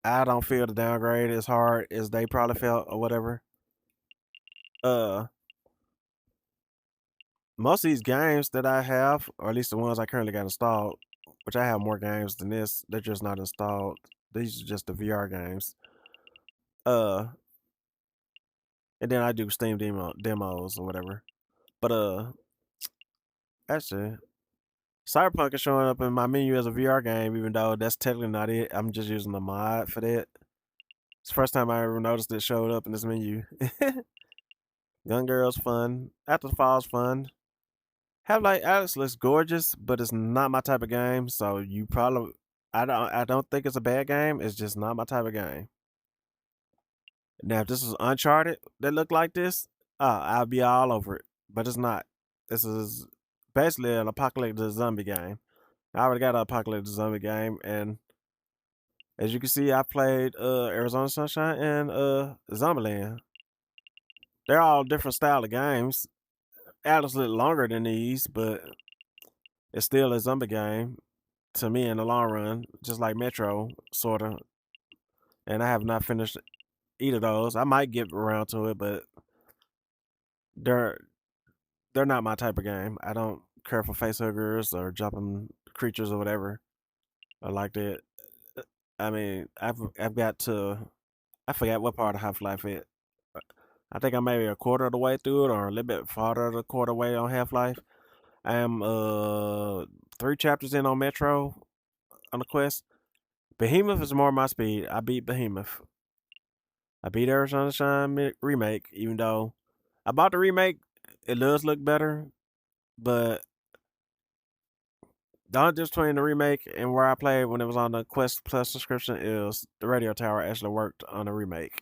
I don't feel the downgrade as hard as they probably felt or whatever. Uh Most of these games that I have, or at least the ones I currently got installed, which I have more games than this, they're just not installed. These are just the VR games. Uh, and then I do Steam demos or whatever. But actually, Cyberpunk is showing up in my menu as a VR game, even though that's technically not it. I'm just using the mod for that. It's the first time I ever noticed it showed up in this menu. Gun Girl's fun. After the Fall's fun. Have like Alex looks gorgeous, but it's not my type of game. So you probably, I don't think it's a bad game. It's just not my type of game. Now, if this was Uncharted that looked like this, I'll be all over it. But it's not. This is basically an apocalyptic zombie game. I already got an apocalyptic zombie game, and as you can see, I played Arizona Sunshine and Zombieland. They're all different style of games. Alex a little longer than these, but it's still a zombie game to me in the long run, just like Metro, sort of. And I have not finished either of those. I might get around to it, but they're they're not my type of game. I don't care for facehuggers or jumping creatures or whatever. I like that. I mean, I've got to. I forgot what part of Half Life it. I think I'm maybe a quarter of the way through it, or a little bit farther the quarter way on Half Life. I am 3 chapters in on Metro on the quest. Behemoth is more my speed. I beat Behemoth. I beat Arizona Sunshine remake, even though I bought the remake. It does look better, but the only difference between the remake and where I played when it was on the Quest Plus subscription is the radio tower actually worked on the remake.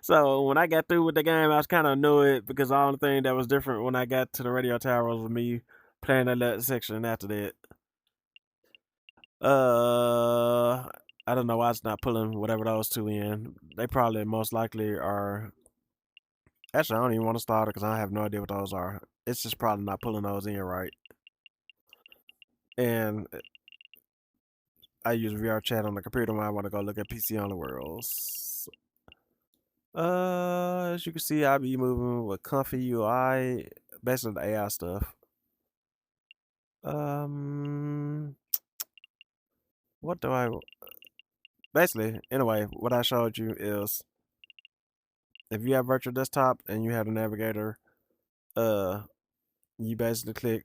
So when I got through with the game, I was kind of knew it because the only thing that was different when I got to the radio tower was me playing that little section after that. Uh, I don't know why it's not pulling whatever those two in. They probably most likely are. Actually, I don't even want to start it because I have no idea what those are. It's just probably not pulling those in right. And I use VR chat on the computer when I want to go look at PC on the worlds. As you can see, I be moving with comfy UI, basically the AI stuff. Um, what do I? Basically, anyway, what I showed you is if you have virtual desktop and you have the navigator, uh, you basically click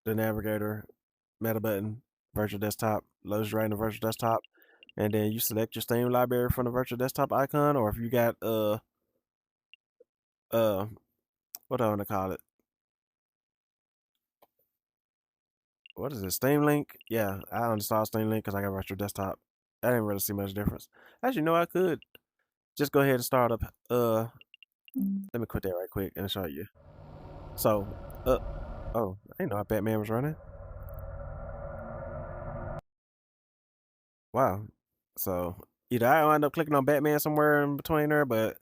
the navigator meta button, virtual desktop, loads you right in the virtual desktop, and then you select your Steam library from the virtual desktop icon, or if you got uh what do I want to call it? What is it? Steam Link? Yeah, I uninstalled Steam Link because I got virtual desktop. I didn't really see much difference. Actually, no, I could just go ahead and start up. Let me quit that right quick and show you. So, oh, I didn't know how Batman was running. Wow. So either I end up clicking on Batman somewhere in between there, but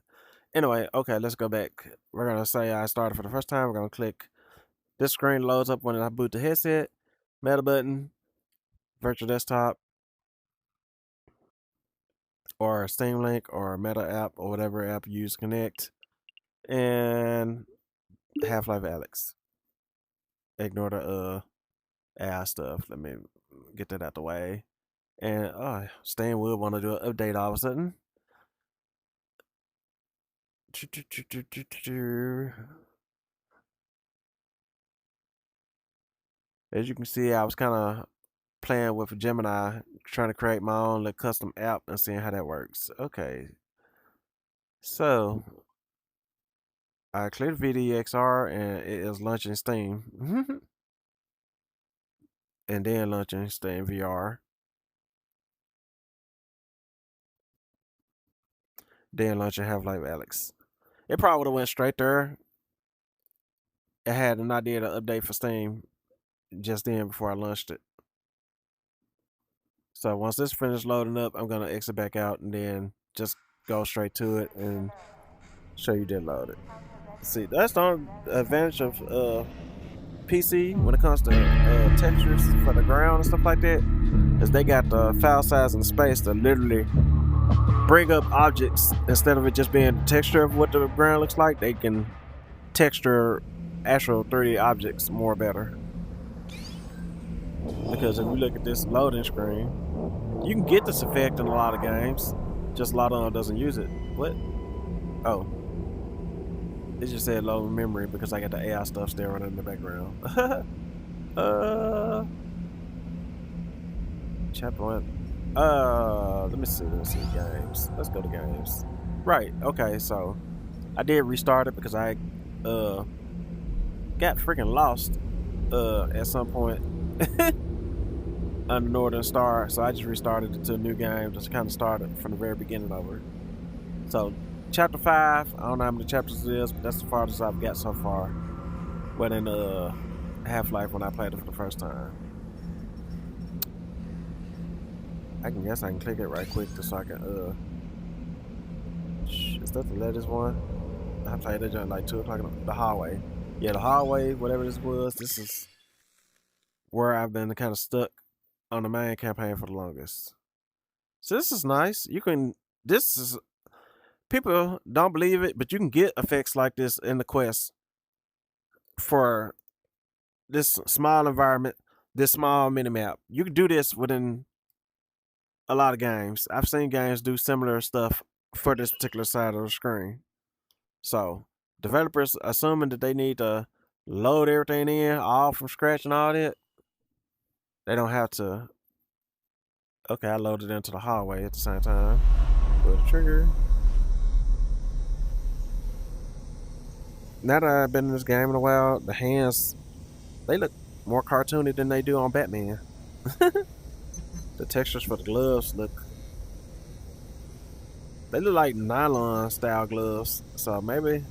anyway, okay, let's go back. We're gonna say I started for the first time. We're gonna click this screen loads up when I boot the headset, meta button, virtual desktop, or Steam Link or Meta app or whatever app you use to connect, and Half-Life Alex. Ignore the AI stuff. Let me get that out the way. And Stan would want to do an update all of a sudden. As you can see, I was kind of playing with Gemini, trying to create my own little custom app and seeing how that works. Okay, so I cleared VDXR and it is launching Steam. And then launching Steam VR. Then launching Half-Life Alex. It probably would have went straight there. It had an idea to update for Steam just then before I launched it. So once this finished loading up, I'm gonna exit back out and then just go straight to it and show you did load it. See, that's the only advantage of PC when it comes to textures for the ground and stuff like that, is they got the file size and the space to literally bring up objects instead of it just being the texture of what the ground looks like. They can texture actual 3D objects more better. Because if you look at this loading screen, you can get this effect in a lot of games, just a lot of them doesn't use it. What? Oh, it just said low memory because I got the AI stuff still running in the background. Chapter 1. Let me see games. Let's go to games. Right, okay, so I did restart it because I got freaking lost at some point on the Northern Star, so I just restarted it to a new game, just kind of started from the very beginning over. So chapter 5, I don't know how many chapters it is, but that's the farthest I've got so far. When in Half-Life when I played it for the first time. I can click it right quick just so I can is that the latest one? I played it at like 2 o'clock in the hallway. Yeah, the hallway, whatever this was, this is where I've been kind of stuck on the main campaign for the longest. So this is nice. People don't believe it, but you can get effects like this in the quest for this small environment, this small minimap. You can do this within a lot of games. I've seen games do similar stuff for this particular side of the screen. So developers assuming that they need to load everything in all from scratch and all that, they don't have to. Okay, I loaded into the hallway at the same time. Pull the trigger. Now that I've been in this game in a while, the hands, they look more cartoony than they do on Batman. The textures for the gloves they look like nylon style gloves, so maybe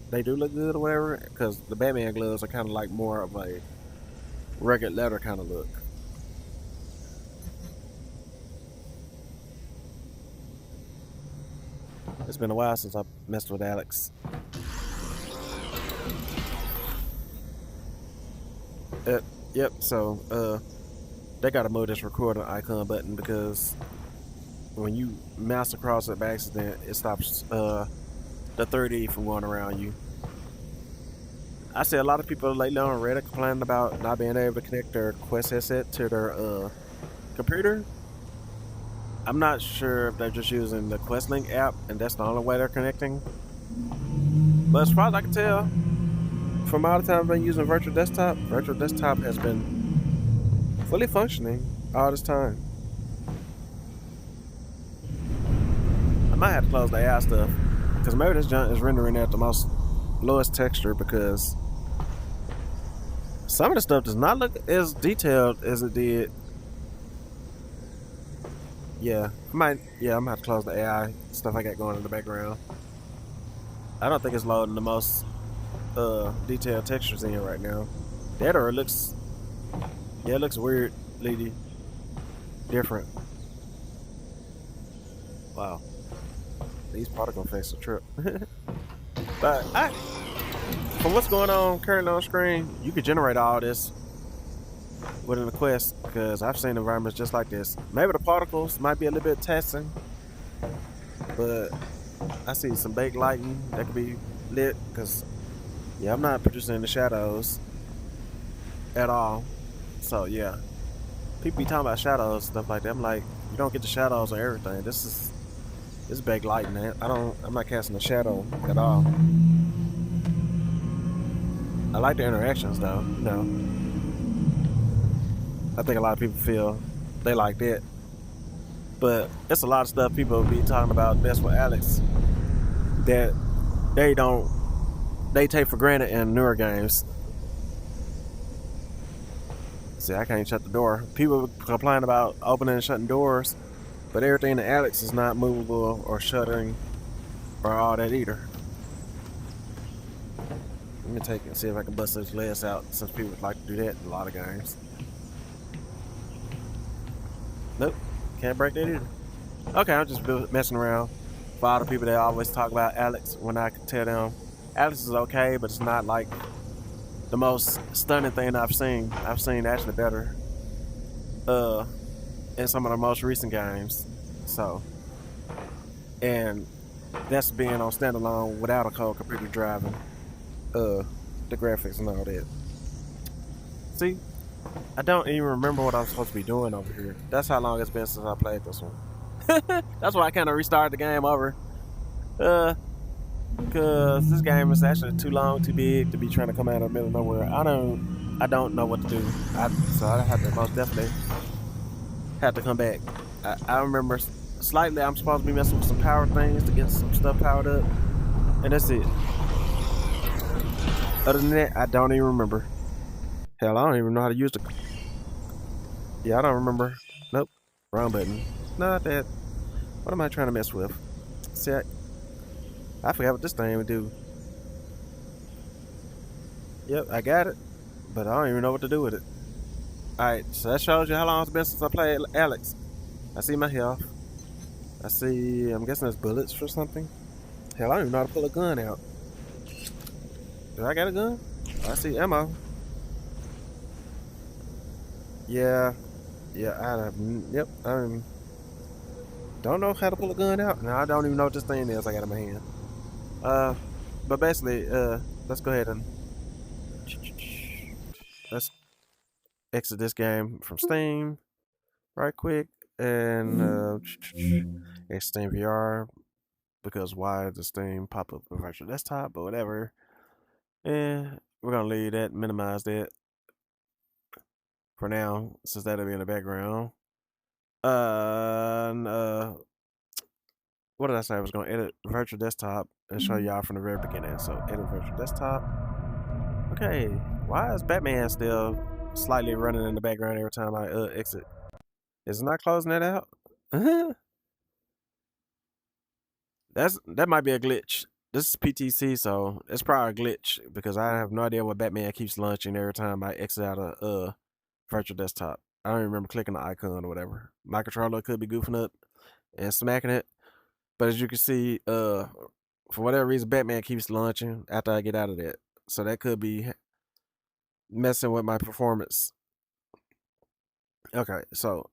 they do look good or whatever, because the Batman gloves are kind of like more of a rugged leather kind of look. It's been a while since I messed with Alex. Yep, so they gotta move this recording icon button because when you mouse across it by accident, it stops the 3D from going around you. I see a lot of people lately on Reddit complaining about not being able to connect their Quest headset to their computer. I'm not sure if they're just using the Quest Link app and that's the only way they're connecting. But as far as I can tell, from all the time I've been using Virtual Desktop has been fully functioning all this time. I might have to close the AI stuff because maybe this junk is rendering at the most lowest texture because some of the stuff does not look as detailed as it did. Yeah, I'm gonna have to close the AI stuff I got going in the background. I don't think it's loading the most detailed textures in here right now. That or it looks weirdly different. Wow, these particle effects are trip. But from what's going on currently on screen, you could generate all this within the quest because I've seen environments just like this. Maybe the particles might be a little bit testing, but I see some baked lighting that could be lit because, yeah, I'm not producing the shadows at all. So, yeah, people be talking about shadows, stuff like that. I'm like, you don't get the shadows or everything. This is baked lighting. I'm not casting a shadow at all. I like the interactions though, you know. I think a lot of people feel they like that. But it's a lot of stuff people be talking about that's with Alex that they take for granted in newer games. See, I can't shut the door. People complain about opening and shutting doors, but everything in Alex is not movable or shuttering or all that either. Let me take it and see if I can bust those legs out since people like to do that in a lot of games. Nope, can't break that either. Okay, I'm just messing around. For all the people that always talk about Alex, when I can tell them Alex is okay, but it's not like the most stunning thing I've seen. I've seen actually better in some of the most recent games. So, and that's being on standalone without a cold computer driving the graphics and all that. See, I don't even remember what I'm supposed to be doing over here. That's how long it's been since I played this one. That's why I kind of restarted the game over. Cause this game is actually too long, too big to be trying to come out of the middle of nowhere. I don't know what to do. So I have to most definitely have to come back. I remember slightly I'm supposed to be messing with some power things to get some stuff powered up, and that's it. Other than that, I don't even remember. Hell, I don't even know how to use the. Yeah, I don't remember. Nope, wrong button. Not that. What am I trying to mess with? See, I forgot what this thing would do. Yep, I got it, but I don't even know what to do with it. Alright, so that shows you how long it's been since I played Alex. I see my health. I see, I'm guessing there's bullets or something. Hell, I don't even know how to pull a gun out. Do I got a gun? I see ammo. Yeah, yep, I don't know how to pull a gun out. Now I don't even know what this thing is I got in my hand. But basically, let's go ahead and let's exit this game from Steam right quick and it's Steam VR because why does Steam pop up with virtual desktop? But whatever. And we're gonna leave that, minimize that for now since that'll be in the background. And, what did I say? I was gonna edit virtual desktop and show y'all from the very beginning. So edit virtual desktop. Okay, why is Batman still slightly running in the background every time I exit? Is it not closing that out? That might be a glitch. This is PTC, so it's probably a glitch because I have no idea what Batman keeps launching every time I exit out of virtual desktop. I don't even remember clicking the icon or whatever. My controller could be goofing up and smacking it, but as you can see, for whatever reason, Batman keeps launching after I get out of that. So that could be messing with my performance. Okay, so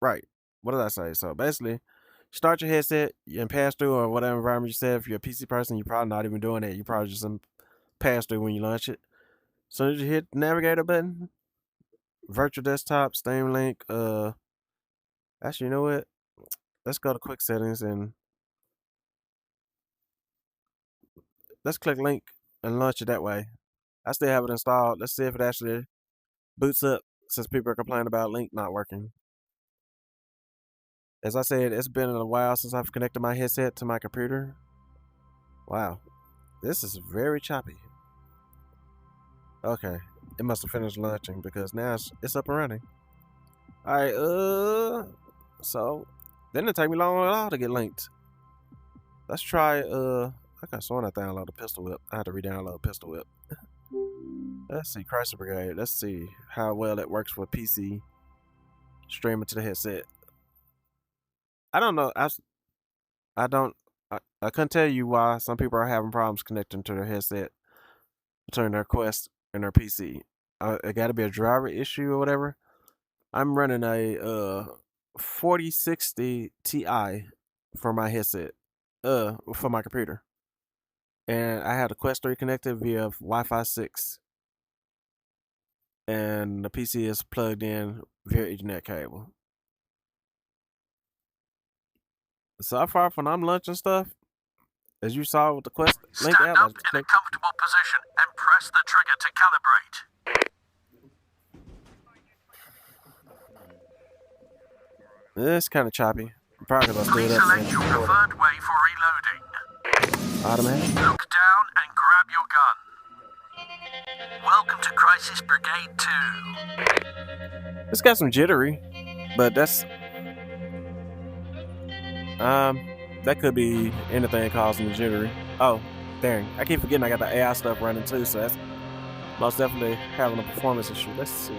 right. What did I say? So basically, start your headset and pass through or whatever environment you set. If you're a PC person, you're probably not even doing that. You probably just pass through when you launch it. So as you hit the Navigator button, virtual desktop, Steam link. Actually, you know what? Let's go to quick settings and let's click link and launch it that way. I still have it installed. Let's see if it actually boots up since people are complaining about link not working. As I said, it's been a while since I've connected my headset to my computer. Wow, this is very choppy. Okay, it must have finished launching because now it's up and running. All right, so didn't take me long at all to get linked. Let's try, I got sworn I downloaded Pistol Whip. I had to re-download Pistol Whip. Let's see, Chrysler Brigade. Let's see how well it works with PC streaming to the headset. I don't know. I don't. I couldn't tell you why some people are having problems connecting to their headset between their Quest and their PC. It got to be a driver issue or whatever. I'm running a 4060 Ti for my headset, for my computer, and I had a Quest 3 connected via Wi-Fi 6, and the PC is plugged in via Ethernet cable. So far when I'm launching stuff, as you saw with the Quest link Stand app, up in a comfortable position and press the trigger to calibrate. It's kind of choppy. Probably because I stood Please up. select your preferred way for reloading. Automatic. Look down and grab your gun. Welcome to Crisis Brigade 2. It's got some jittery, but that's that could be anything causing the jittery. Oh, dang! I keep forgetting I got the AI stuff running too, so that's most definitely having a performance issue. Let's see.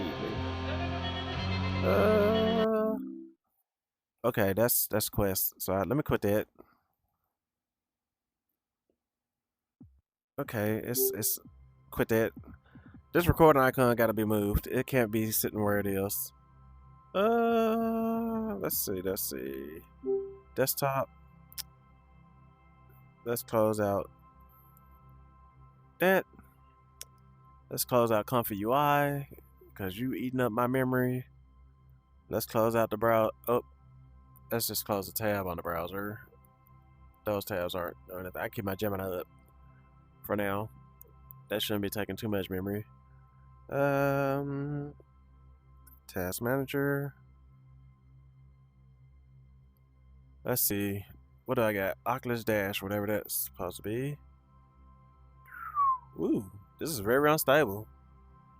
Okay, that's Quest. So let me quit that. Okay, it's quit that. This recording icon got to be moved. It can't be sitting where it is. Let's see. Desktop. Let's close out that. Let's close out Comfy UI because you eating up my memory. Let's close out the browser. Oh, let's just close the tab on the browser. Those tabs aren't doing anything. I keep my Gemini up for now. That shouldn't be taking too much memory. Task manager. Let's see. What do I got? Oculus Dash, whatever that's supposed to be. Ooh, this is very unstable.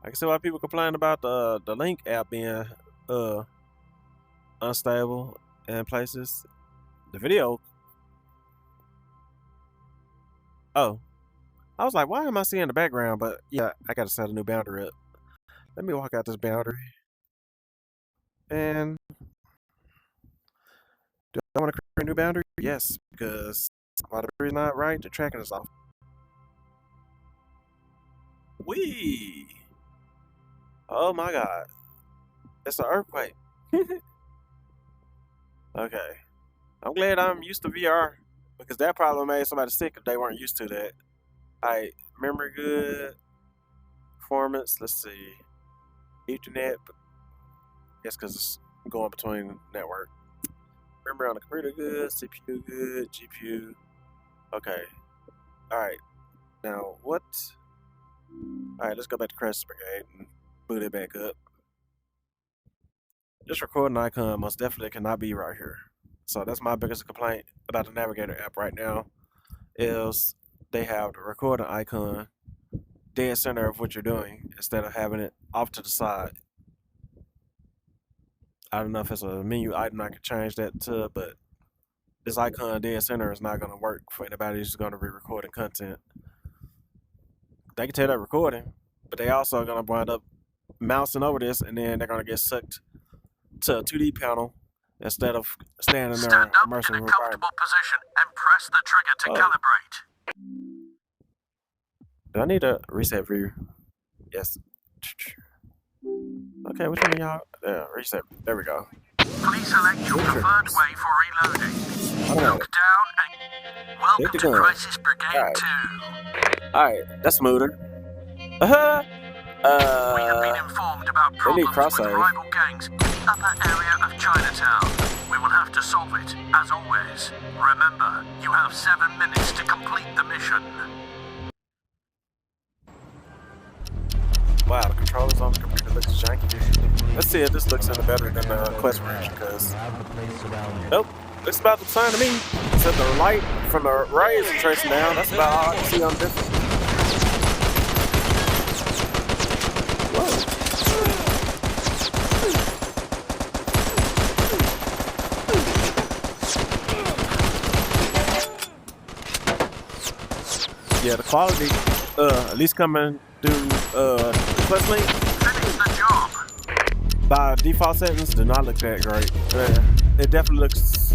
I can see why people complain about the Link app being unstable in places. The video. Oh, I was like, why am I seeing the background? But yeah, I gotta set a new boundary up. Let me walk out this boundary. And do I want to create a new boundary? Yes, because while the battery's not right, the tracking is off. Wee! Oh my god. It's an earthquake. Okay. I'm glad I'm used to VR because that probably made somebody sick if they weren't used to that. Alright, memory good. Performance, let's see. Ethernet. Yes, because it's going between network. Memory on the computer good. CPU good. GPU. Okay. Alright. Now, what? Alright, let's go back to Crisis Brigade and boot it back up. This recording icon most definitely cannot be right here. So that's my biggest complaint about the Navigator app right now is they have the recording icon dead center of what you're doing instead of having it off to the side. I don't know if it's a menu item I could change that to, but this icon dead center is not going to work for anybody who's going to be recording content. They can tell they're recording, but they also are going to wind up mousing over this and then they're going to get sucked to a 2D panel instead of staying in their Stand up immersive in a environment. comfortable position and press the trigger to calibrate. Do I need a reset view? Yes. Okay, which one of y'all? Reset. There we go. Please select your preferred way for reloading. Look down and welcome to Crisis Brigade 2. Alright, that's smoother. We have been informed about problems with cross-save. rival gangs in the upper area of Chinatown. We will have to solve it, as always. Remember, you have 7 minutes to complete the mission. Wow, the controllers on the computer looks janky. Let's see if this looks any better than the Quest version, because nope, it's about the same to me. Except the light from the rays is tracing down. That's about all I can see on this. Whoa. Yeah, the quality, at least coming through Quest Link, Finish the job. by default settings, do not look that great. It definitely looks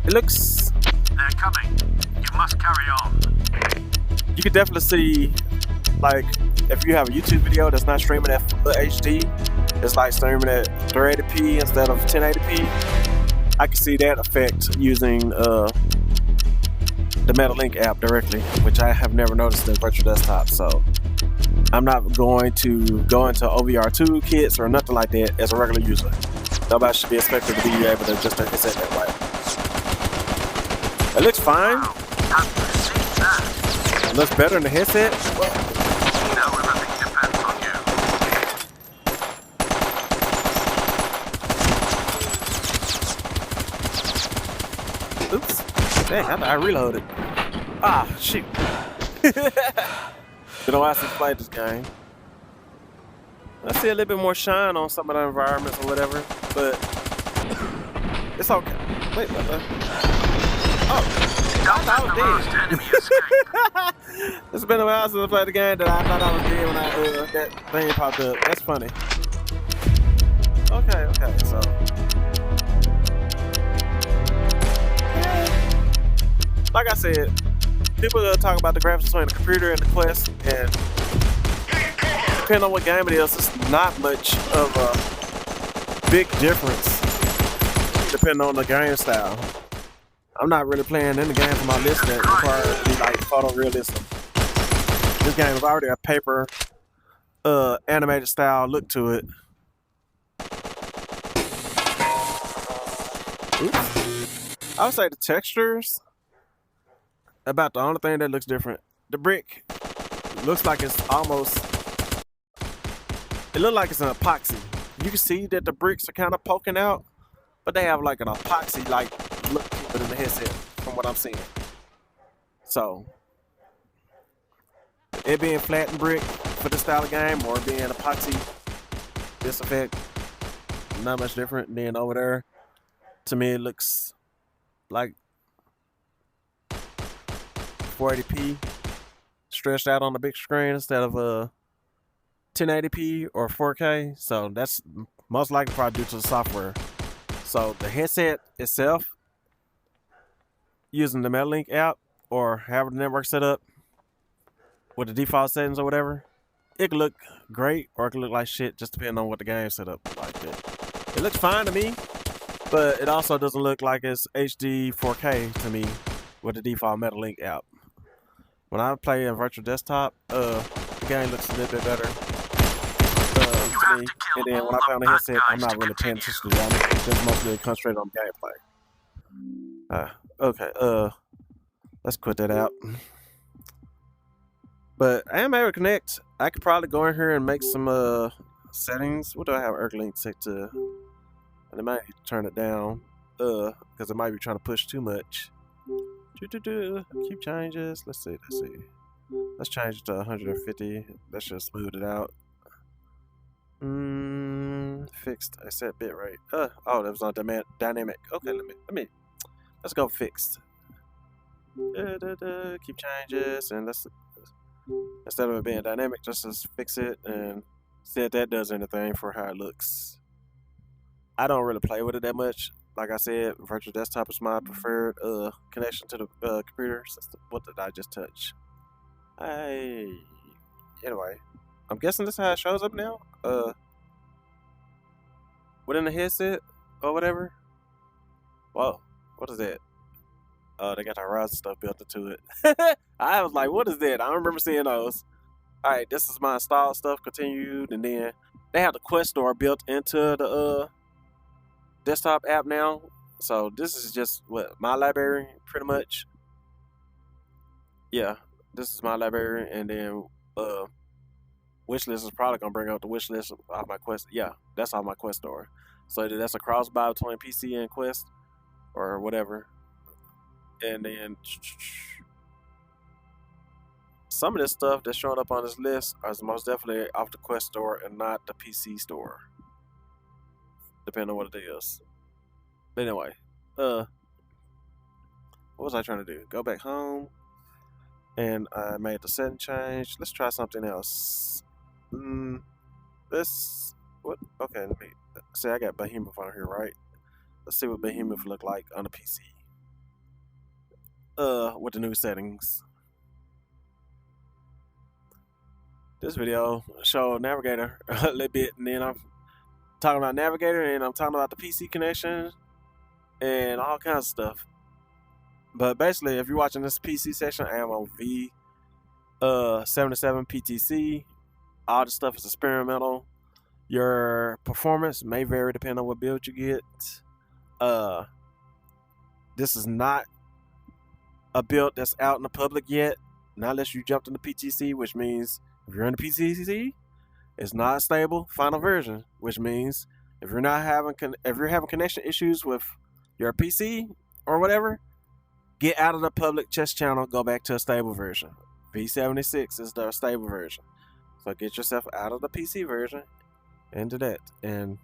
It looks. They're coming. You must carry on. You can definitely see, like, if you have a YouTube video that's not streaming at full HD, it's like streaming at 380p instead of 1080p. I can see that effect using the MetaLink app directly, which I have never noticed in virtual desktop. So I'm not going to go into OVR2 kits or nothing like that as a regular user. Nobody should be expected to be able to just hit that way. It looks fine. Wow. Have you seen that? It looks better in the headset. Now everything depends on you. Oops. Dang, I reloaded. Ah, shoot. Been a while since I played this game. I see a little bit more shine on some of the environments or whatever, but it's okay. Wait, what the? Oh, I thought I was dead. Enemy escape. It's been a while since I played the game that I thought I was dead when that thing popped up. That's funny. Okay, so. Like I said, people are talking about the graphics between the computer and the Quest, and depending on what game it is, it's not much of a big difference depending on the game style. I'm not really playing any games on my list that require to be like photorealism. This game is already a paper animated style look to it. Oops. I would say the textures about the only thing that looks different. The brick looks like it's almost, it looks like it's an epoxy. You can see that the bricks are kind of poking out, but they have like an epoxy like look to it in the headset from what I'm seeing. So it being flat and brick for this style of game, or being epoxy, this effect, not much different. Then over there, to me it looks like 480p stretched out on the big screen instead of 1080p or 4K. So that's most likely probably due to the software. So the headset itself, using the MetaLink app or having the network set up with the default settings or whatever, it could look great or it could look like shit, just depending on what the game set up like that. It looks fine to me, but it also doesn't look like it's HD 4K to me with the default MetaLink app. When I play in virtual desktop, the game looks a little bit better to me. And then when I play on the headset, I'm not really paying attention to that. I'm just mostly concentrated on gameplay. Okay, let's quit that out. But I am able to connect. I could probably go in here and make some settings. What do I have Erglink set to? And I might need to turn it down because it might be trying to push too much. Keep changes. Let's see. Let's change it to 150. That should smooth it out. Fixed. I set bitrate. Oh, that was on dynamic. Okay, let's go fixed. Keep changes, and let's, instead of it being dynamic, just fix it and see if that does anything for how it looks. I don't really play with it that much. Like I said, virtual desktop is my preferred connection to the computer. What did I just touch? Anyway, I'm guessing this is how it shows up now. Within the headset or whatever. Whoa, what is that? They got the Horizon stuff built into it. I was like, what is that? I don't remember seeing those. Alright, this is my installed stuff, continued, and then they have the Quest Store built into the desktop app now. So this is just what, my library, pretty much. Yeah, this is my library, and then wishlist is probably gonna bring up the wish list off my Quest. Yeah, that's off my Quest Store. So that's a cross buy between PC and Quest or whatever. And then some of this stuff that's showing up on this list is most definitely off the Quest Store and not the PC store, depending on what it is. But anyway, what was I trying to do? Go back home, and I made the setting change. Let's try something else. What? Okay, let me see. I got Behemoth on here, right? Let's see what Behemoth look like on the PC. with the new settings. This video showed Navigator a little bit, and then I'm talking about Navigator, and I'm talking about the PC connection and all kinds of stuff. But basically, if you're watching this PC session, I am on V77 PTC. All the stuff is experimental. Your performance may vary depending on what build you get. This is not a build that's out in the public yet, not unless you jumped in the PTC, which means if you're in the PTC, it's not a stable final version, which means if you're having connection issues with your PC or whatever, get out of the public chess channel, go back to a stable version. V76 is the stable version. So get yourself out of the PC version into that. And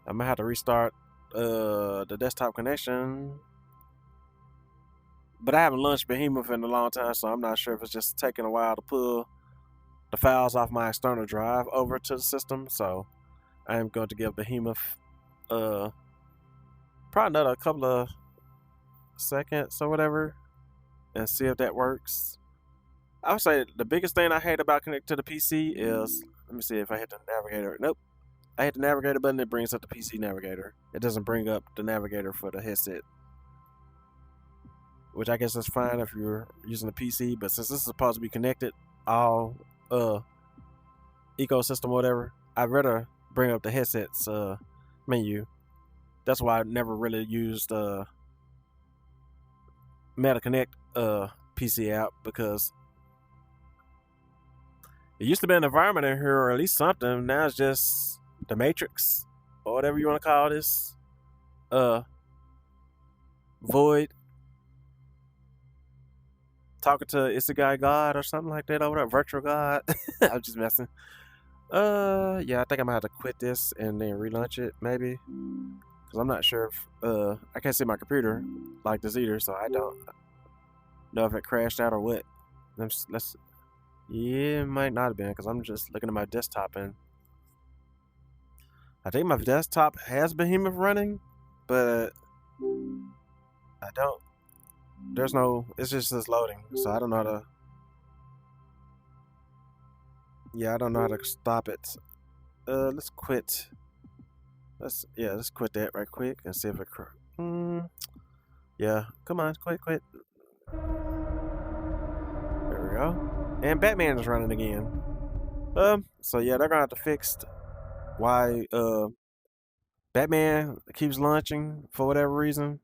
I'm gonna have to restart the desktop connection. But I haven't launched Behemoth in a long time, so I'm not sure if it's just taking a while to pull the files off my external drive over to the system. So I am going to give Behemoth probably another couple of seconds or whatever and see if that works. I would say the biggest thing I hate about connecting to the PC is, let me see if I hit the Navigator. Nope. I hit the Navigator button, it brings up the PC Navigator. It doesn't bring up the Navigator for the headset, which I guess is fine if you're using the PC, but since this is supposed to be connected, all ecosystem or whatever, I'd rather bring up the headset's menu. That's why I never really used MetaConnect PC app, because it used to be an environment in here, or at least something. Now it's just the Matrix, or whatever you want to call this. Void. Talking to Isekai God or something like that over there. Virtual God. I'm just messing. Yeah, I think I'm gonna have to quit this and then relaunch it, maybe. Because I'm not sure if, I can't see my computer like this either, so I don't know if it crashed out or what. Let's yeah, it might not have been, because I'm just looking at my desktop, and I think my desktop has Behemoth running, but I don't. There's no. It's just this loading, so I don't know how to. Yeah, I don't know how to stop it. Let's quit. Let's quit that right quick and see if it. Yeah, come on, quit. There we go. And Batman is running again. So yeah, they're gonna have to fix why Batman keeps launching for whatever reason.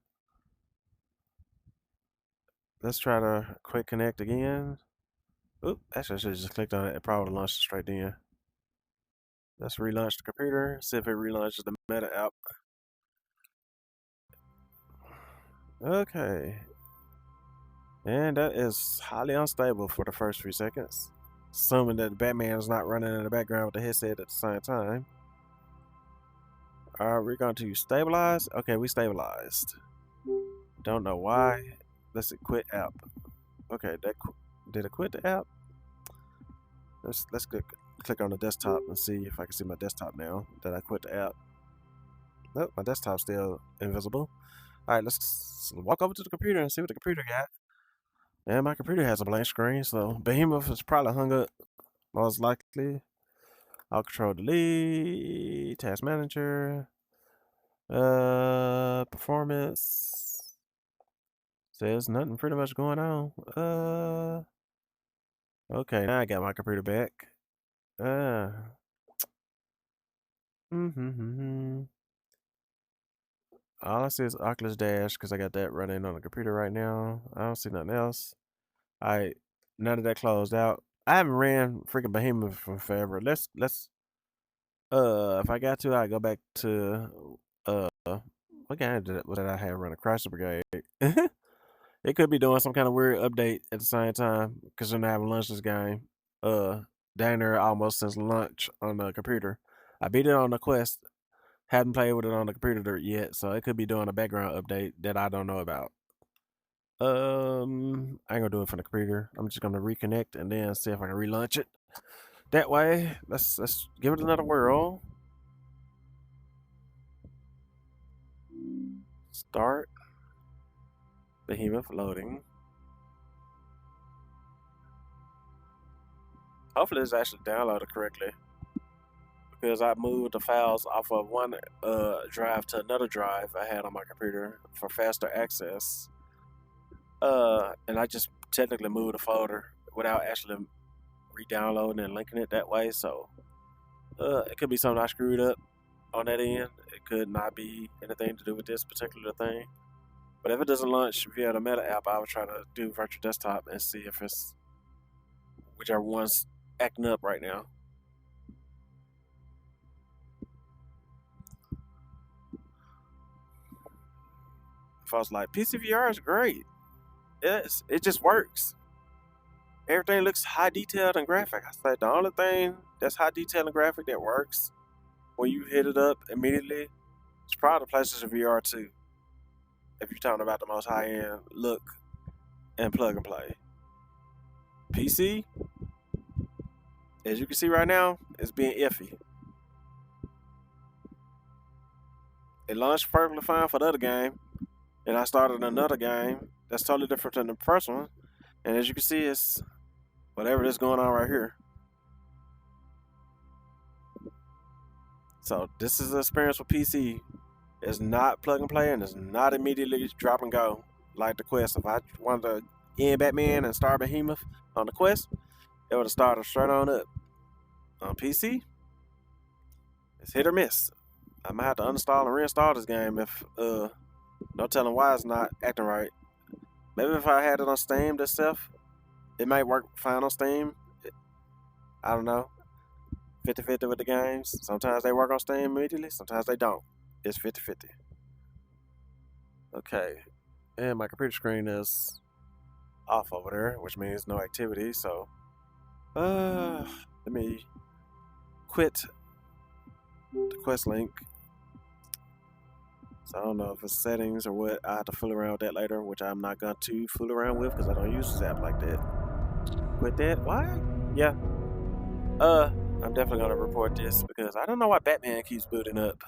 Let's try to quick connect again. Oop, actually I should have just clicked on it. It probably launched straight in. Let's relaunch the computer, see if it relaunches the Meta app. Okay. And that is highly unstable for the first few seconds. Assuming that Batman is not running in the background with the headset at the same time. Alright, we're going to stabilize. Okay, we stabilized. Don't know why. Let's quit app. Okay, did it quit the app? Let's click on the desktop and see if I can see my desktop now that I quit the app. Nope, my desktop's still invisible. Alright, let's walk over to the computer and see what the computer got. And my computer has a blank screen, so Behemoth is probably hung up, most likely. I'll control delete, task manager, performance. Says nothing pretty much going on. Okay, now I got my computer back. All I see is Oculus Dash because I got that running on the computer right now. I don't see nothing else. Alright, now that closed out, I haven't ran freaking Behemoth for forever. Let's if I got to, I go back to what game did I have running? Chrysler Brigade. It could be doing some kind of weird update at the same time because they're not having lunch this game. Down there almost since lunch on the computer. I beat it on the Quest. Haven't played with it on the computer yet, so it could be doing a background update that I don't know about. I ain't gonna do it from the computer. I'm just gonna reconnect and then see if I can relaunch it. That way, let's give it another whirl. Start. Behemoth loading. Hopefully it's actually downloaded correctly, because I moved the files off of one drive to another drive I had on my computer for faster access. And I just technically moved the folder without actually re-downloading and linking it that way. So it could be something I screwed up on that end. It could not be anything to do with this particular thing. But if it doesn't launch via the Meta app, I would try to do virtual desktop and see if it's whichever one's acting up right now. If I was like, PCVR is great. Yes, it just works. Everything looks high detailed and graphic. I said the only thing that's high detailed and graphic that works when you hit it up immediately is probably the PlayStation VR 2. If you're talking about the most high end look and plug and play. PC, as you can see right now, it's being iffy. It launched perfectly fine for the other game, and I started another game that's totally different than the first one. And as you can see, it's whatever is going on right here. So this is the experience with PC. It's not plug and play, and it's not immediately drop and go like the Quest. If I wanted to end Batman and start Behemoth on the Quest, it would have started straight on up. On PC, it's hit or miss. I might have to uninstall and reinstall this game if no telling why it's not acting right. Maybe if I had it on Steam itself, it might work fine on Steam. I don't know. 50-50 with the games. Sometimes they work on Steam immediately, sometimes they don't. It's 50-50. Okay. And my computer screen is off over there, which means no activity. So, let me quit the Quest link. So I don't know if it's settings or what. I have to fool around with that later, which I'm not going to fool around with because I don't use this app like that. Quit that? Why? Yeah. I'm definitely going to report this because I don't know why Batman keeps booting up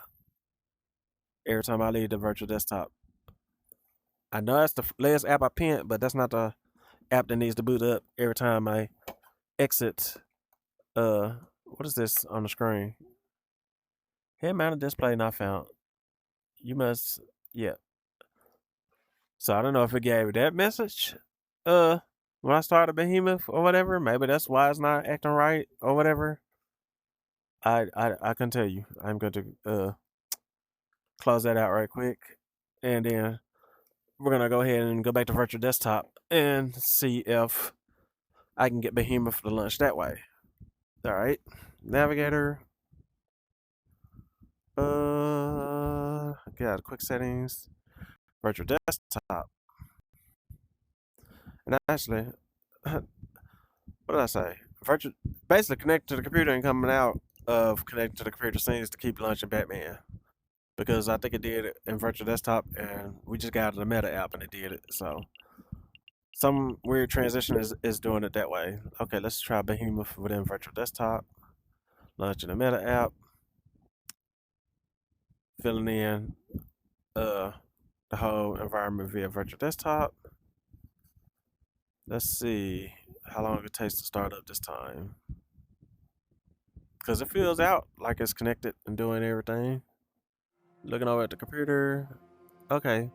every time I leave the virtual desktop. I know that's the latest app I pinned, but that's not the app that needs to boot up every time I exit. What is this on the screen? Head-mounted display not found. You must, yeah. So I don't know if it gave that message when I started Behemoth or whatever. Maybe that's why it's not acting right or whatever. I can tell you. I'm going to close that out right quick, and then we're gonna go ahead and go back to virtual desktop and see if I can get Behemoth to launch that way. All right, Navigator. Get out of quick settings, virtual desktop, and actually, what did I say? Virtual, basically connected to the computer and coming out of connecting to the computer seems to keep launching Batman, because I think it did it in virtual desktop, and we just got out of the Meta app and it did it. So some weird transition is doing it that way. Okay, let's try Behemoth within virtual desktop, launching the Meta app, filling in the whole environment via virtual desktop. Let's see how long it takes to start up this time, because it fills out like it's connected and doing everything. Looking over at the computer. Okay,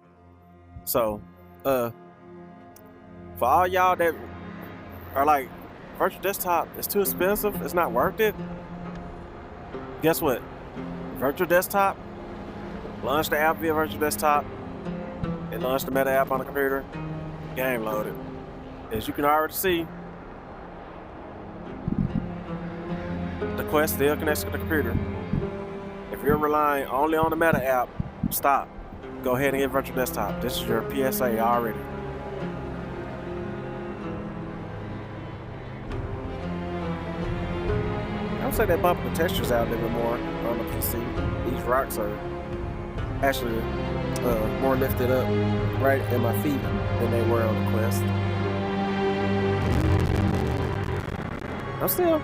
so for all y'all that are like, virtual desktop is too expensive, it's not worth it, guess what? Virtual desktop, launch the app via virtual desktop, and launch the Meta app on the computer, game loaded. As you can already see, the Quest still connects to the computer. If you're relying only on the Meta app, stop. Go ahead and get virtual desktop. This is your PSA already. I would say they bumping the textures out a little bit more on the PC. These rocks are actually more lifted up right at my feet than they were on the Quest. I'm still,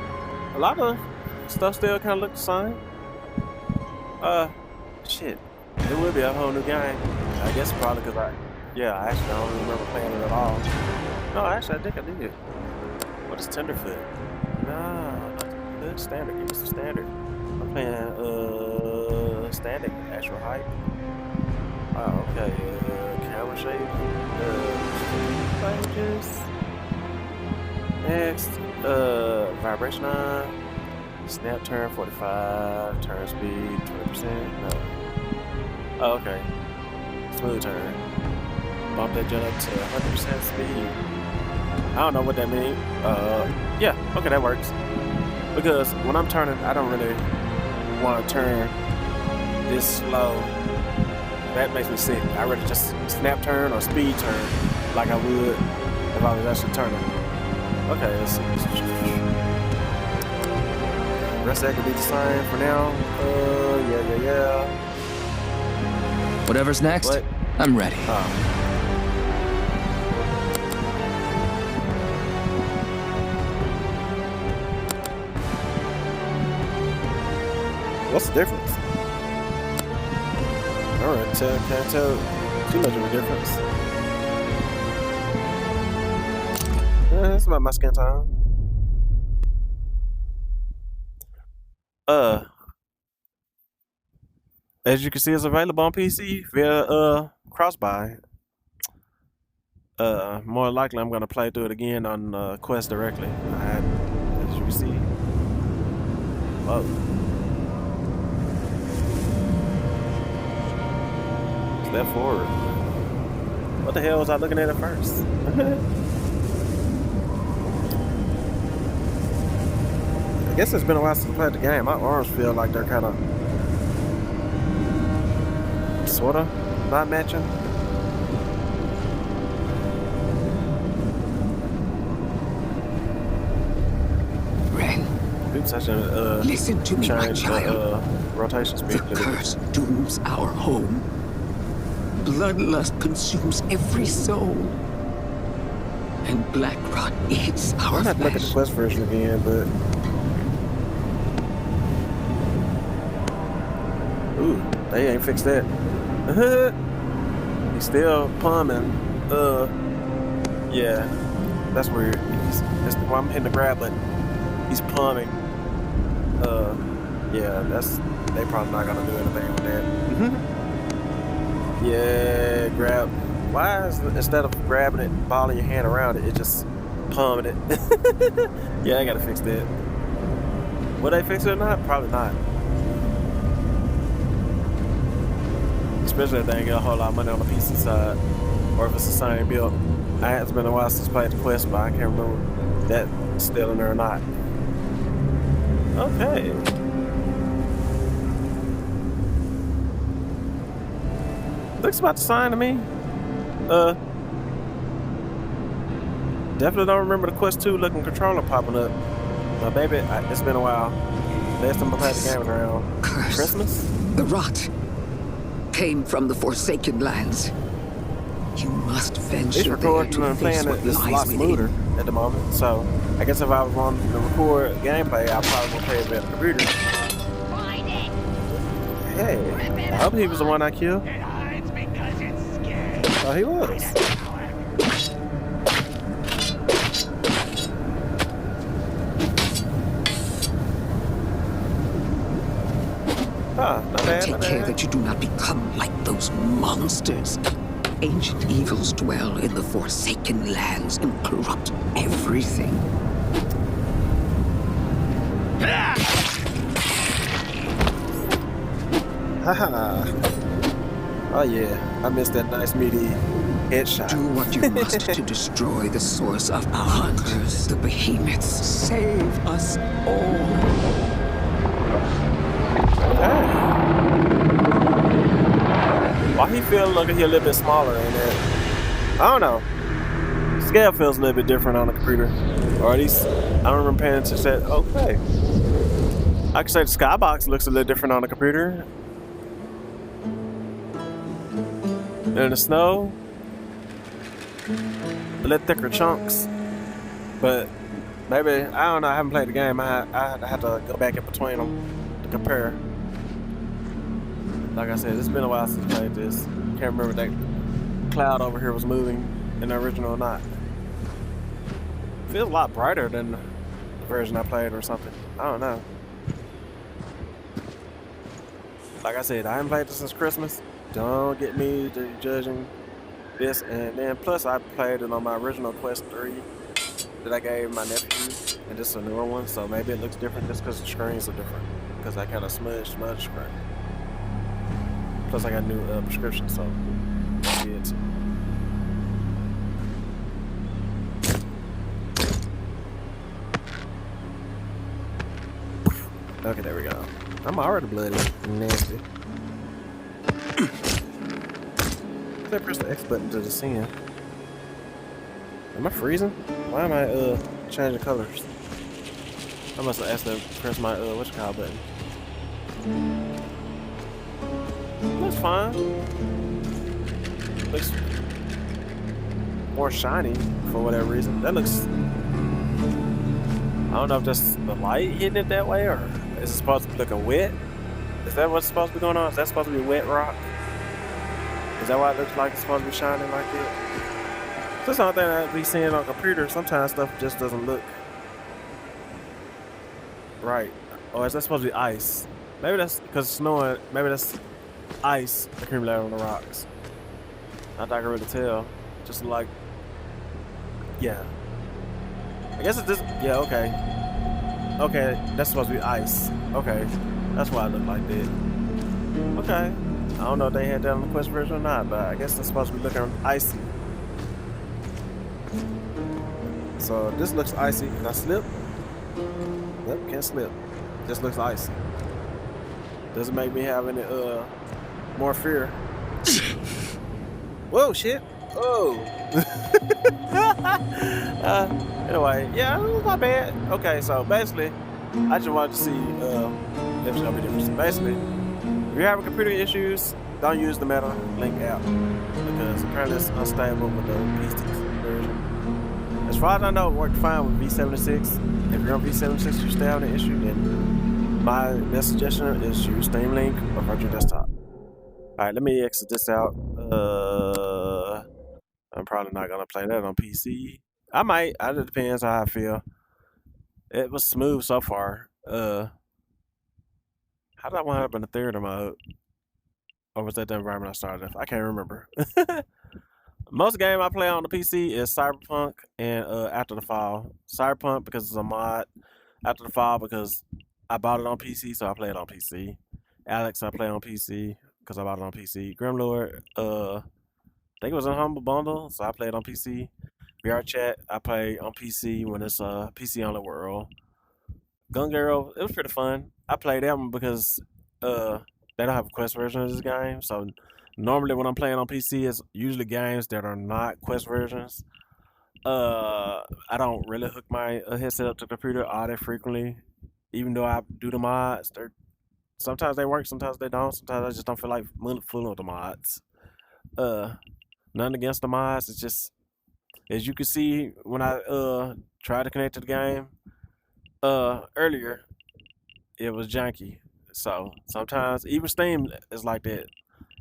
a lot of stuff still kind of look the same. Shit, it would be a whole new game. I guess probably because Yeah, I actually don't remember playing it at all. No, actually, I think I did. What is tenderfoot? Nah, not good. Standard. Give me some standard. I'm playing standing, actual height. Oh, okay. Camera shape. Pages. Next. Vibration on. Snap turn 45. Turn speed 20%. No. Oh, okay. Smooth turn. Bump that jet up to 100% speed. I don't know what that means. Yeah, okay, that works. Because when I'm turning, I don't really want to turn this slow. That makes me sick. I rather just snap turn or speed turn like I would if I was actually turning. Okay, let's see. Rest of that could be the same for now. Yeah. Whatever's next, What? I'm ready. What's the difference? Alright, can't tell too much of a difference. It's about my skin tone. As you can see, it's available on PC via cross-buy. More likely I'm gonna play through it again on Quest directly. As you can see. Whoa. Step forward. What the hell was I looking at first? I guess it's been a while since I played the game. My arms feel like they're kind of, sorta, not matching. Ren, Oops, I should listen to me, my change child. rotation speed. The curse dooms our home. Bloodlust consumes every soul. And black rot eats our I'm not looking at the flesh. Quest version again, but ooh, they ain't fixed that. He's still pumping. Yeah, that's weird. That's why I'm hitting the grab button. He's plumbing. Yeah, they probably not gonna do anything with that. Yeah, grab. Why is instead of grabbing it, balling your hand around it, it just pumping it? Yeah, I gotta fix that. Will they fix it or not? Probably not. Especially if they ain't got a whole lot of money on the PC side, or if it's the same build. It's been a while since I played the Quest, but I can't remember if that's still in there or not. Okay. Looks about the same to me. Definitely don't remember the Quest 2 looking controller popping up. But baby, it's been a while. Last time I played the game was around Curse. Christmas. The rot came from the Forsaken Lands. You must It's venture there recording to and face playing what it. It's a lies lot smoother within. at the moment. So I guess if I was wanting to record gameplay, I probably would play it on the computer. Hey, I hope he was the one I killed. Oh, he was. Not bad, Take not care bad. that you do not become like those monsters. Ancient evils dwell in the Forsaken Lands and corrupt everything. Haha. Oh yeah, I missed that nice meaty headshot. Do what you must to destroy the source of our hunters, the behemoths. Save us all. Why he feel like he a little bit smaller in that? I don't know. Scale feels a little bit different on the computer, or at least I don't remember paying attention to that. Okay, I can say the skybox looks a little different on the computer. And the snow, a little thicker chunks, but maybe I don't know. I haven't played the game. I have to go back in between them to compare. Like I said, it's been a while since I played this. Can't remember that cloud over here was moving in the original or not. Feels a lot brighter than the version I played or something. I don't know. Like I said, I haven't played this since Christmas. Don't get me to judging this. And then plus I played it on my original Quest 3 that I gave my nephew. And this is a newer one, so maybe it looks different just because the screens are different. Because I kind of smudged screen. Plus I got a new prescription, so maybe it's... Okay, there we go. I'm already bloody and nasty. I press the X button to descend. Am I freezing? Why am I changing colors? I must have accidentally pressed my whatchamacallit button. Looks fine. Looks more shiny for whatever reason. That looks... I don't know if that's the light hitting it that way or is it supposed to be looking wet? Is that what's supposed to be going on? Is that supposed to be wet rock? Is that why it looks like it's supposed to be shining like that? That's something I be seeing on computer. Sometimes stuff just doesn't look right. Or is that supposed to be ice? Maybe that's because it's snowing. Maybe that's ice accumulated on the rocks. Not that I can really tell. Just like, yeah. I guess it's this. Yeah, okay. Okay, that's supposed to be ice. Okay, that's why it looked like that. Okay. I don't know if they had that on the Quest version or not, but I guess it's supposed to be looking icy. So this looks icy. Can I slip? Nope, can't slip. This looks icy. Doesn't make me have any more fear. Whoa, shit. Oh. Anyway, yeah, it was not bad. Okay, so basically, I just wanted to see if it's gonna be different. Basically, if you're having computer issues, don't use the MetaLink app because apparently it's unstable with the PC version. As far as I know, it worked fine with V76. If you're on V76, you stay having an issue, then my best suggestion is use Steam Link or Virtual Desktop. Alright, let me exit this out. I'm probably not gonna play that on PC. I might. It depends how I feel. It was smooth so far. How did I wind up in the theater mode? Or was that the environment I started with? I can't remember. Most game I play on the PC is Cyberpunk and After the Fall. Cyberpunk because it's a mod. After the Fall because I bought it on PC, so I play it on PC. Alex, I play on PC because I bought it on PC. Grimlord, I think it was a Humble Bundle, so I played on PC. VR Chat, I play on PC when it's a PC only world. Gun Girl, it was pretty fun. I played them because they don't have a Quest version of this game, so normally when I'm playing on PC, it's usually games that are not Quest versions. I don't really hook my headset up to the computer all that frequently, even though I do the mods. Sometimes they work, sometimes they don't. Sometimes I just don't feel like fooling with the mods. Nothing against the mods. It's just, as you can see when I tried to connect to the game earlier, it was janky. So sometimes even Steam is like that.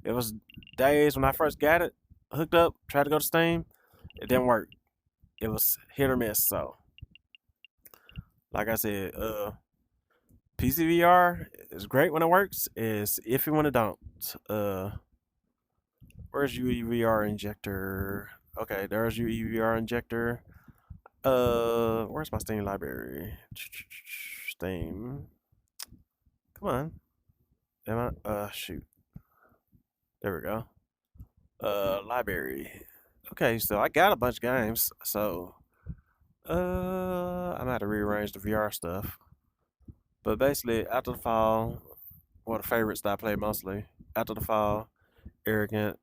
It was days when I first got it hooked up, tried to go to Steam, it didn't work. It was hit or miss. So like I said, PCVR is great when it works. It's iffy when it don't. Where's UEVR injector? Okay, there's UEVR injector. Where's my Steam library? Steam. Come on. Am I? Shoot. There we go. Library. Okay, so I got a bunch of games. So, I'm gonna have to rearrange the VR stuff. But basically, After the Fall, one of the favorites that I play mostly. After the Fall, Arrogant.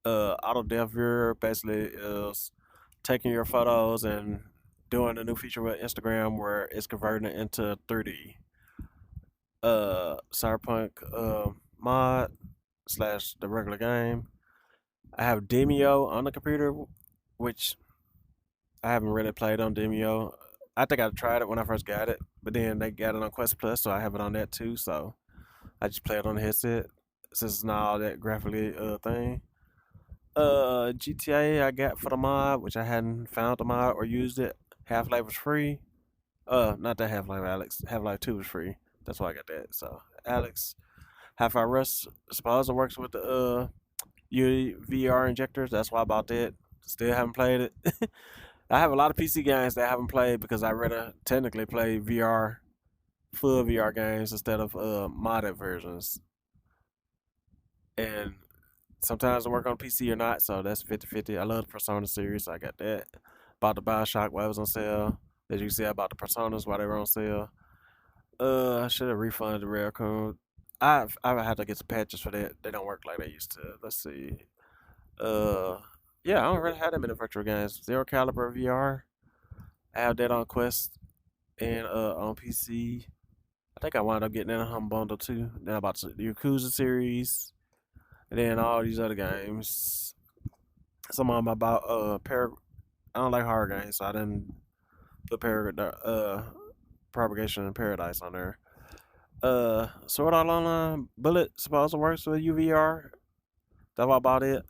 Auto Depth Viewer basically is taking your photos and doing a new feature with Instagram where it's converting it into 3D. Cyberpunk mod / the regular game. I have Demio on the computer, which I haven't really played on Demio. I think I tried it when I first got it, but then they got it on Quest Plus, so I have it on that too. So I just play it on the headset since it's not all that graphically thing. GTA I got for the mod, which I hadn't found the mod or used it. Half-Life was free. Not that Half-Life, Alex. Half-Life 2 was free. That's why I got that. So Alex, Half-Life Rush suppose it works with the VR injectors. That's why I bought that. Still haven't played it. I have a lot of PC games that I haven't played because I rather technically play VR, full VR games instead of modded versions. And sometimes I work on PC or not, so that's 50-50. I love the Persona series, so I got that. Bought the Bioshock while it was on sale. As you can see, I bought the Personas while they were on sale. I should have refunded the Raccoon. I've had to get some patches for that. They don't work like they used to. Let's see. Yeah, I don't really have that many virtual games. Zero Caliber VR. I have that on Quest and on PC. I think I wound up getting that on bundle too. Then I bought the Yakuza series, and then all these other games. Some of them about I don't like horror games, so I didn't put Propagation in Paradise on there. Sword Art Online Bullet supposed to works with UVR. That's why I bought it.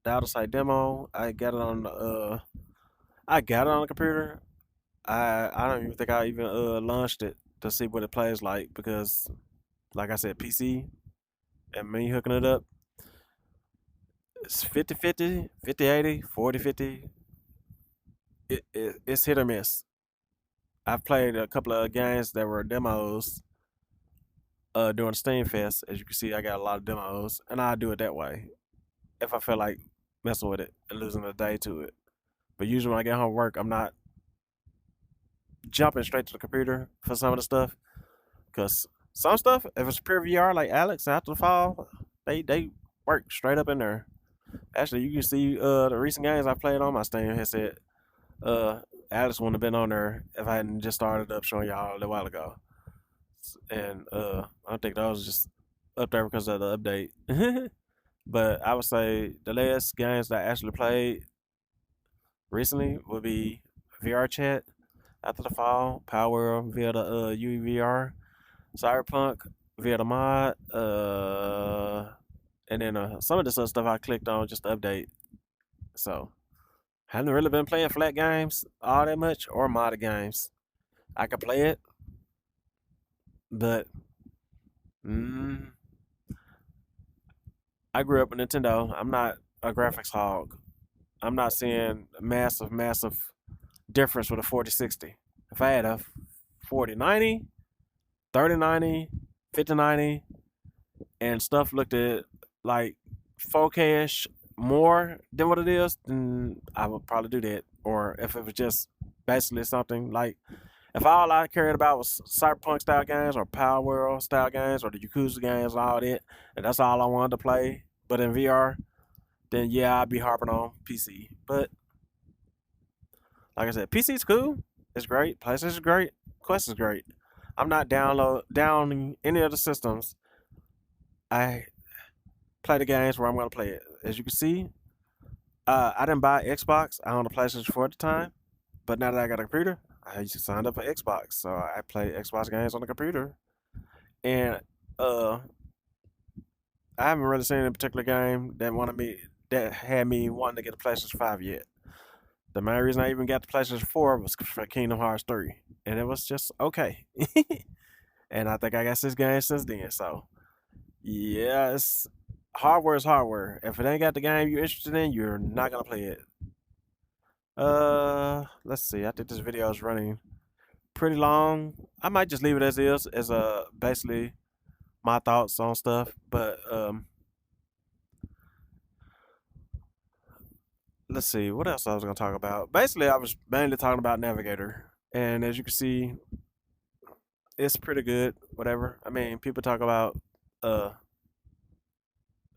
The Outer Sight demo. I got it on the computer. I don't even think I even launched it to see what it plays like because, like I said, PC and me hooking it up, it's 50-50, 50-80, 40-50. It's hit or miss. I've played a couple of games that were demos during Steam Fest. As you can see, I got a lot of demos, and I do it that way if I feel like messing with it and losing a day to it. But usually when I get home from work, I'm not jumping straight to the computer for some of the stuff. Because some stuff, if it's pure VR like Alex After the Fall, they work straight up in there. Actually, you can see the recent games I played on my Steam headset. Uh, Alex wouldn't have been on there if I hadn't just started up showing y'all a little while ago. And I think that was just up there because of the update. But I would say the last games that I actually played recently would be VR Chat, After the Fall, Power via the UVR, Cyberpunk via the mod, and then some of this other stuff I clicked on just to update. So haven't really been playing flat games all that much or modded games. I could play it, but mm, I grew up with Nintendo. I'm not a graphics hog. I'm not seeing massive difference with a 4060. If I had a 4090, 3090, 5090, and stuff looked at like 4K ish more than what it is, then I would probably do that. Or if it was just basically something like if all I cared about was Cyberpunk style games or Power World style games or the Yakuza games and all that, and that's all I wanted to play, but in VR, then yeah, I'd be harping on PC. But like I said, PC's cool. It's great. PlayStation is great. Quest is great. I'm not downing any of the systems. I play the games where I'm gonna play it. As you can see, I didn't buy Xbox. I owned a PlayStation 4 at the time, but now that I got a computer, I used to sign up for Xbox, so I play Xbox games on the computer. And uh, I haven't really seen a particular game that had me wanting to get a PlayStation 5 yet. The main reason I even got the PlayStation 4 was for Kingdom Hearts 3, and it was just okay. And I think I got 6 games since then. So yeah, it's hardware is hardware. If it ain't got the game you're interested in, you're not gonna play it. Let's see. I think this video is running pretty long. I might just leave it as is, as basically my thoughts on stuff. But let's see what else I was gonna talk about. Basically, I was mainly talking about Navigator, and as you can see, it's pretty good. Whatever. I mean, people talk about uh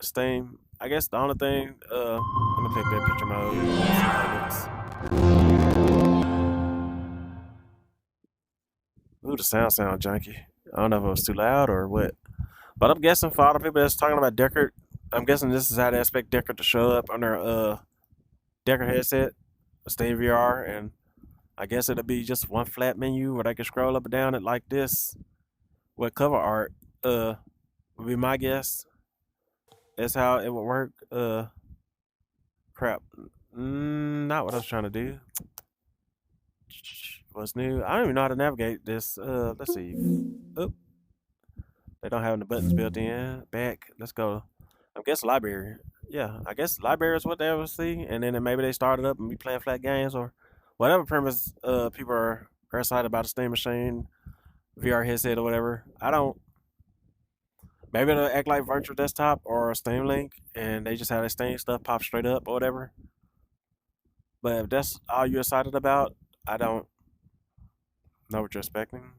Steam. I guess the only thing let me click that picture mode. See how it looks. Ooh, the sound junky. I don't know if it was too loud or what. But I'm guessing for all the people that's talking about Deckard, I'm guessing this is how they expect Deckard to show up on their Deckard headset, Steam VR, and I guess it'll be just one flat menu where they can scroll up and down it like this with cover art. Would be my guess. That's how it would work. Crap. Not what I was trying to do. What's new? I don't even know how to navigate this. Let's see. Oop. They don't have the buttons built in. Back. Let's go. I guess library. Yeah, I guess library is what they ever see, and then maybe they started up and be playing flat games or whatever premise people are excited about a Steam machine, VR headset or whatever. I don't. Maybe it'll act like virtual desktop or a Steam Link, and they just have their Steam stuff pop straight up or whatever. But if that's all you're excited about, I don't know what you're expecting.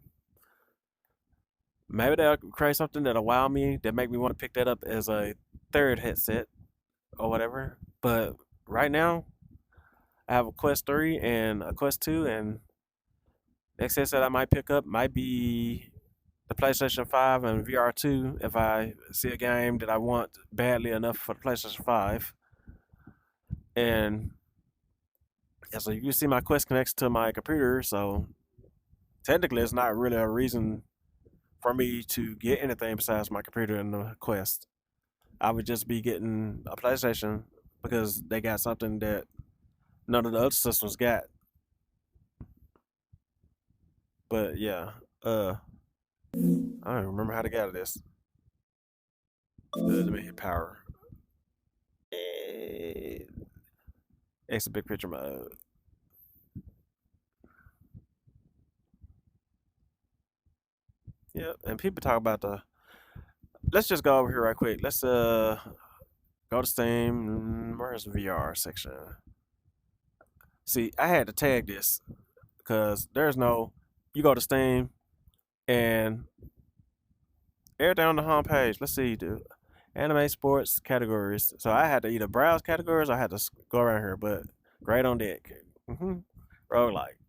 Maybe they'll create something that'll wow me, that make me want to pick that up as a third headset or whatever. But right now, I have a Quest 3 and a Quest 2, and the next headset I might pick up might be the PlayStation 5 and VR 2 if I see a game that I want badly enough for the PlayStation 5. And yeah, so you can see my Quest connects to my computer, so technically it's not really a reason for me to get anything besides my computer and the Quest. I would just be getting a PlayStation because they got something that none of the other systems got. But yeah, I don't even remember how to get out of this. Let me hit power. It's a big picture mode. Yep, and people talk about the. Let's just go over here right quick. Let's go to Steam. Where's the VR section? See, I had to tag this because there's no. You go to Steam and everything on the home page. Let's see, dude. Anime, sports, categories. So I had to either browse categories or I had to go around here, but great on deck. Roguelike,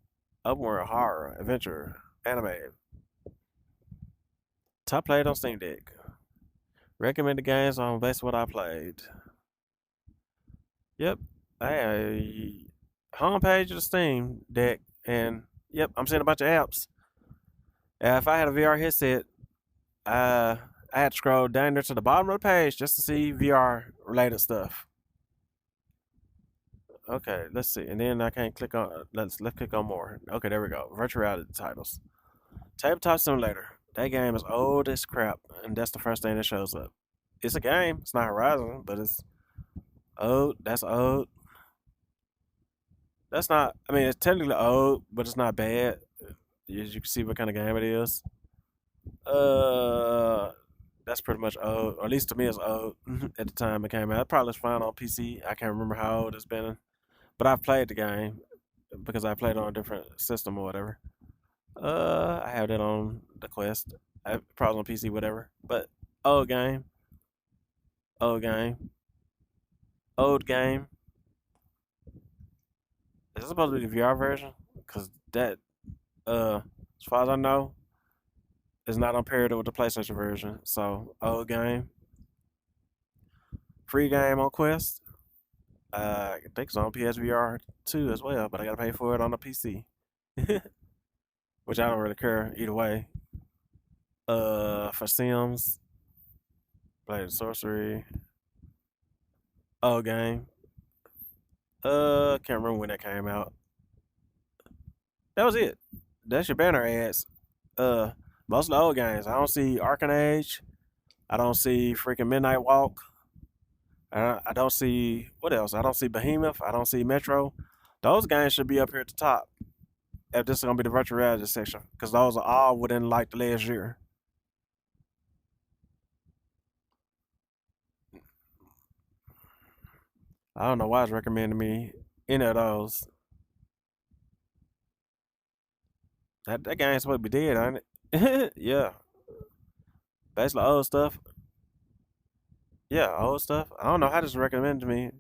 open world, horror, adventure, anime. Top played on Steam Deck. Recommended games on based on what I played. Yep. Hey, homepage of the Steam Deck, and yep, I'm seeing a bunch of apps. If I had a VR headset, I had to scroll down there to the bottom of the page just to see VR related stuff. Okay, let's see, and then I can't click on. Let's click on more. Okay, there we go. Virtual reality titles. Tabletop Simulator. That game is old as crap, and that's the first thing that shows up. It's a game. It's not Horizon, but it's old. That's old. That's not. I mean, it's technically old, but it's not bad. As you can see, what kind of game it is. That's pretty much old, or at least to me, it's old at the time it came out. It probably was fine on PC. I can't remember how old it's been, but I've played the game because I played on a different system or whatever. I have that on the Quest. Probably on PC, whatever. But old game, old game, old game. Is this supposed to be the VR version? Because that, as far as I know, is not on parity with the PlayStation version. So old game, free game on Quest. I think it's on PSVR 2 as well, but I gotta pay for it on the PC. Which I don't really care either way. For Sims, played Sorcery. Old game. Can't remember when that came out. That was it. That's your banner ads. Most of the old games. I don't see Arcane Age. I don't see freaking Midnight Walk. I don't see what else. I don't see Behemoth. I don't see Metro. Those games should be up here at the top. If this is gonna be the virtual reality section, because those are all within like the last year. I don't know why it's recommending me any of those. That game's supposed to be dead, ain't it? Yeah. Basically old stuff. Yeah, old stuff. I don't know how this is recommended to me.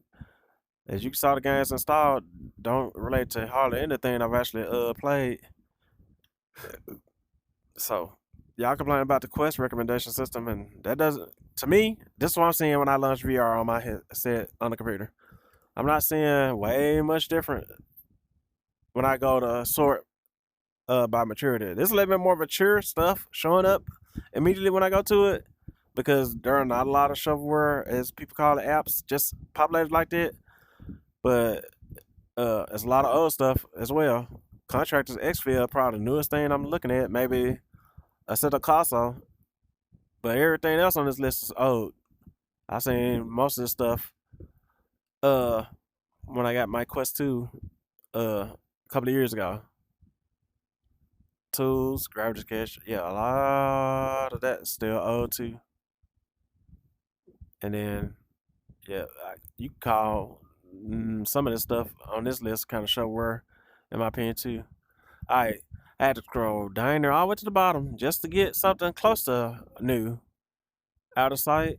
As you saw, the games installed don't relate to hardly anything I've actually played. So y'all complain about the Quest recommendation system, and that doesn't. To me, this is what I'm seeing when I launch VR on my headset on the computer. I'm not seeing way much different when I go to sort by maturity. There's a little bit more mature stuff showing up immediately when I go to it because there are not a lot of shovelware, as people call it, apps just populated like that. But there's a lot of old stuff as well. Contractors Xfield probably the newest thing I'm looking at. Maybe a set of Casa, but everything else on this list is old. I seen most of this stuff uh when I got my Quest 2 a couple of years ago. Tools, garbage cache, yeah, a lot of that is still old too. And then yeah, you can call some of this stuff on this list kind of shovelware, in my opinion too. I had to scroll down there all the way to the bottom just to get something close to new. Out of sight,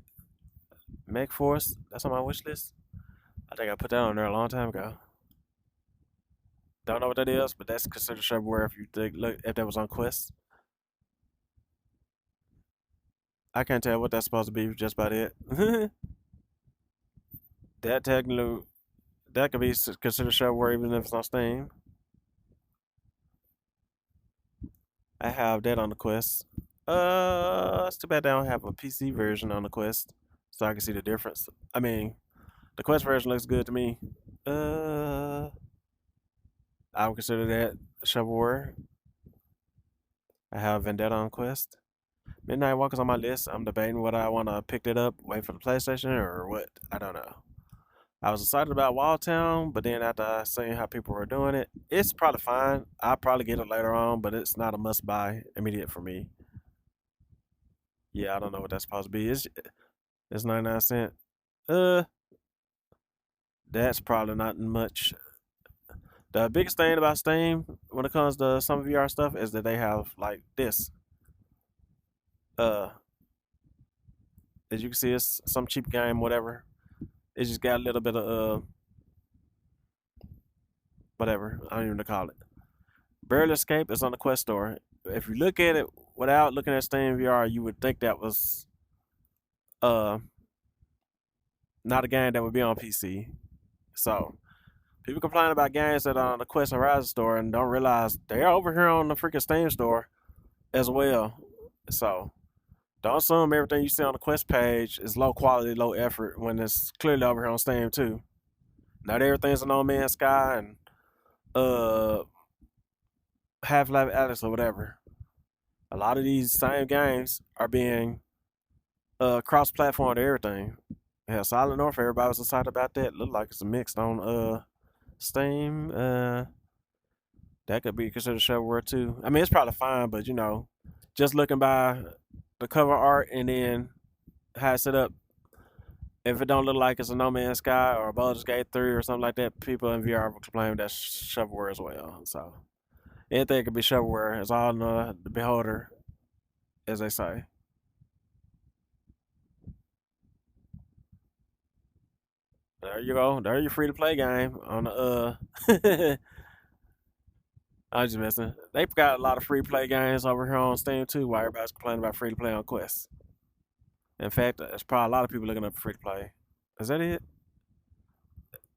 Meg Force, that's on my wish list. I think I put that on there a long time ago. Don't know what that is, but that's considered shovelware if you look if that was on Quest. I can't tell what that's supposed to be just about it. that technically that could be considered shovelware even if it's on Steam. I have that on the Quest. It's too bad they don't have a PC version on the Quest, so I can see the difference. I mean, the Quest version looks good to me. I would consider that shovelware. I have Vendetta on Quest. Midnight Walker's on my list. I'm debating whether I want to pick that up, wait for the PlayStation, or what. I don't know. I was excited about Wildtown, but then after I seen how people were doing it, it's probably fine. I'll probably get it later on, but it's not a must buy immediate for me. Yeah, I don't know what that's supposed to be. It's 99 cents. Uh, that's probably not much. The biggest thing about Steam when it comes to some VR stuff is that they have like this. Uh, as you can see, it's some cheap game, whatever. It just got a little bit of whatever. I don't even know what to call it. Barely Escape is on the Quest Store. If you look at it without looking at Steam VR, you would think that was uh not a game that would be on PC. So people complain about games that are on the Quest Horizon store and don't realize they're over here on the freaking Steam store as well. So don't assume everything you see on the Quest page is low quality, low effort when it's clearly over here on Steam too. Not everything's a No Man's Sky and uh Half-Life Alyx or whatever. A lot of these same games are being cross-platform to everything. Yeah, Silent North, everybody was excited about that. Look like it's mixed on Steam. That could be considered shovelware too. I mean, it's probably fine, but you know, just looking by the cover art and then how it's set up, if it don't look like it's a No Man's Sky or a Baldur's Gate 3 or something like that, people in VR will complain that's shovelware as well. So anything could be shovelware. It's all in the beholder, as they say. There you go. There's your free to play game on the I was just messing. They've got a lot of free play games over here on Steam too, while everybody's complaining about free to play on Quest. In fact, there's probably a lot of people looking up for free to play. Is that it?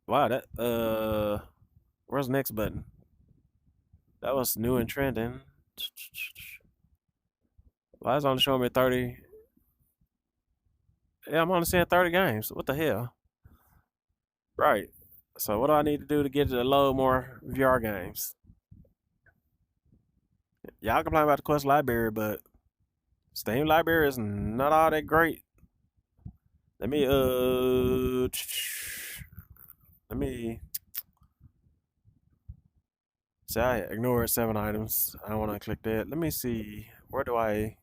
Wow, that where's the next button? That was new and trending. Why is it only showing me 30? Yeah, I'm only seeing 30 games. What the hell? Right. So what do I need to do to get it to load more VR games? Y'all complain about the Quest library, but Steam library is not all that great. Let me see. I ignored 7 items. I don't want to click that. Let me see. Where do I?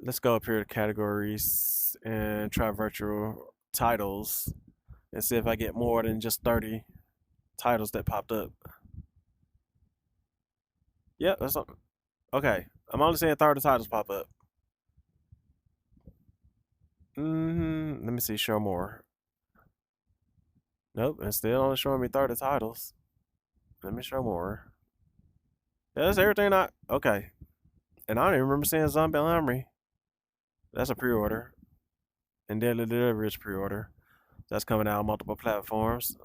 Let's go up here to categories and try virtual titles and see if I get more than just 30 titles that popped up. Yep, that's something. Okay, I'm only seeing 30 titles pop up. Let me see. Show more. Nope, it's still only showing me 30 titles. Let me show more. Yeah, that's everything okay. And I don't even remember seeing Zombie Armory. That's a pre-order. And Deadly Delivery is pre-order. That's coming out on multiple platforms.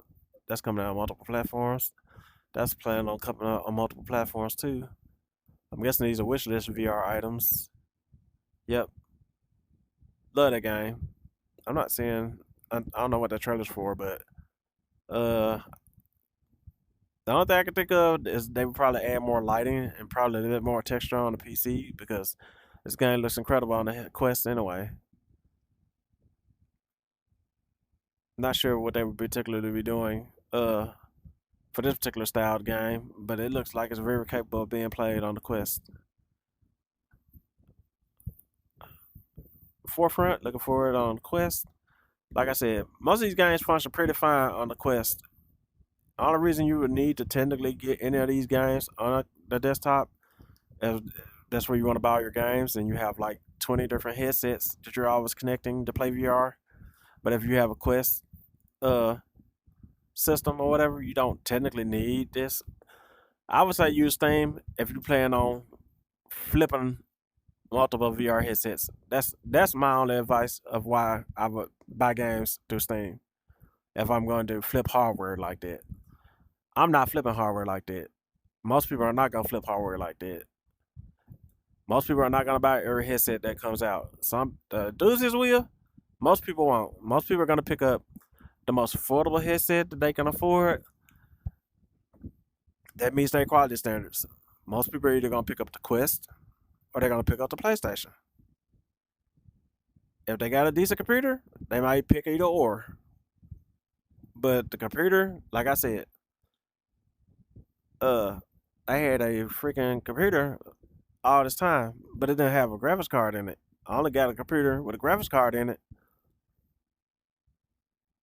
That's coming out on multiple platforms. That's planning on coming out on multiple platforms too. I'm guessing these are wishlist VR items. Yep. Love that game. I'm not seeing. I don't know what that trailer's for, but Uh, the only thing I can think of is they would probably add more lighting and probably a bit more texture on the PC because this game looks incredible on the Quest anyway. Not sure what they would particularly be doing for this particular styled game, but it looks like it's very capable of being played on the Quest. Forefront, looking forward on the Quest. Like I said, most of these games function pretty fine on the Quest. The only reason you would need to technically get any of these games on the desktop is that's where you want to buy your games, and you have like 20 different headsets that you're always connecting to play VR. But if you have a Quest uh, system or whatever, you don't technically need this. I would say use Steam if you plan on flipping multiple VR headsets. That's my only advice of why I would buy games through Steam. If I'm going to flip hardware like that, I'm not flipping hardware like that. Most people are not gonna flip hardware like that. Most people are not gonna buy every headset that comes out. Some enthusiasts will. Most people won't. Most people are gonna pick up the most affordable headset that they can afford. That meets their quality standards. Most people are either gonna pick up the Quest or they're gonna pick up the PlayStation. If they got a decent computer, they might pick either or. But the computer, like I said, I had a freaking computer all this time, but it didn't have a graphics card in it. I only got a computer with a graphics card in it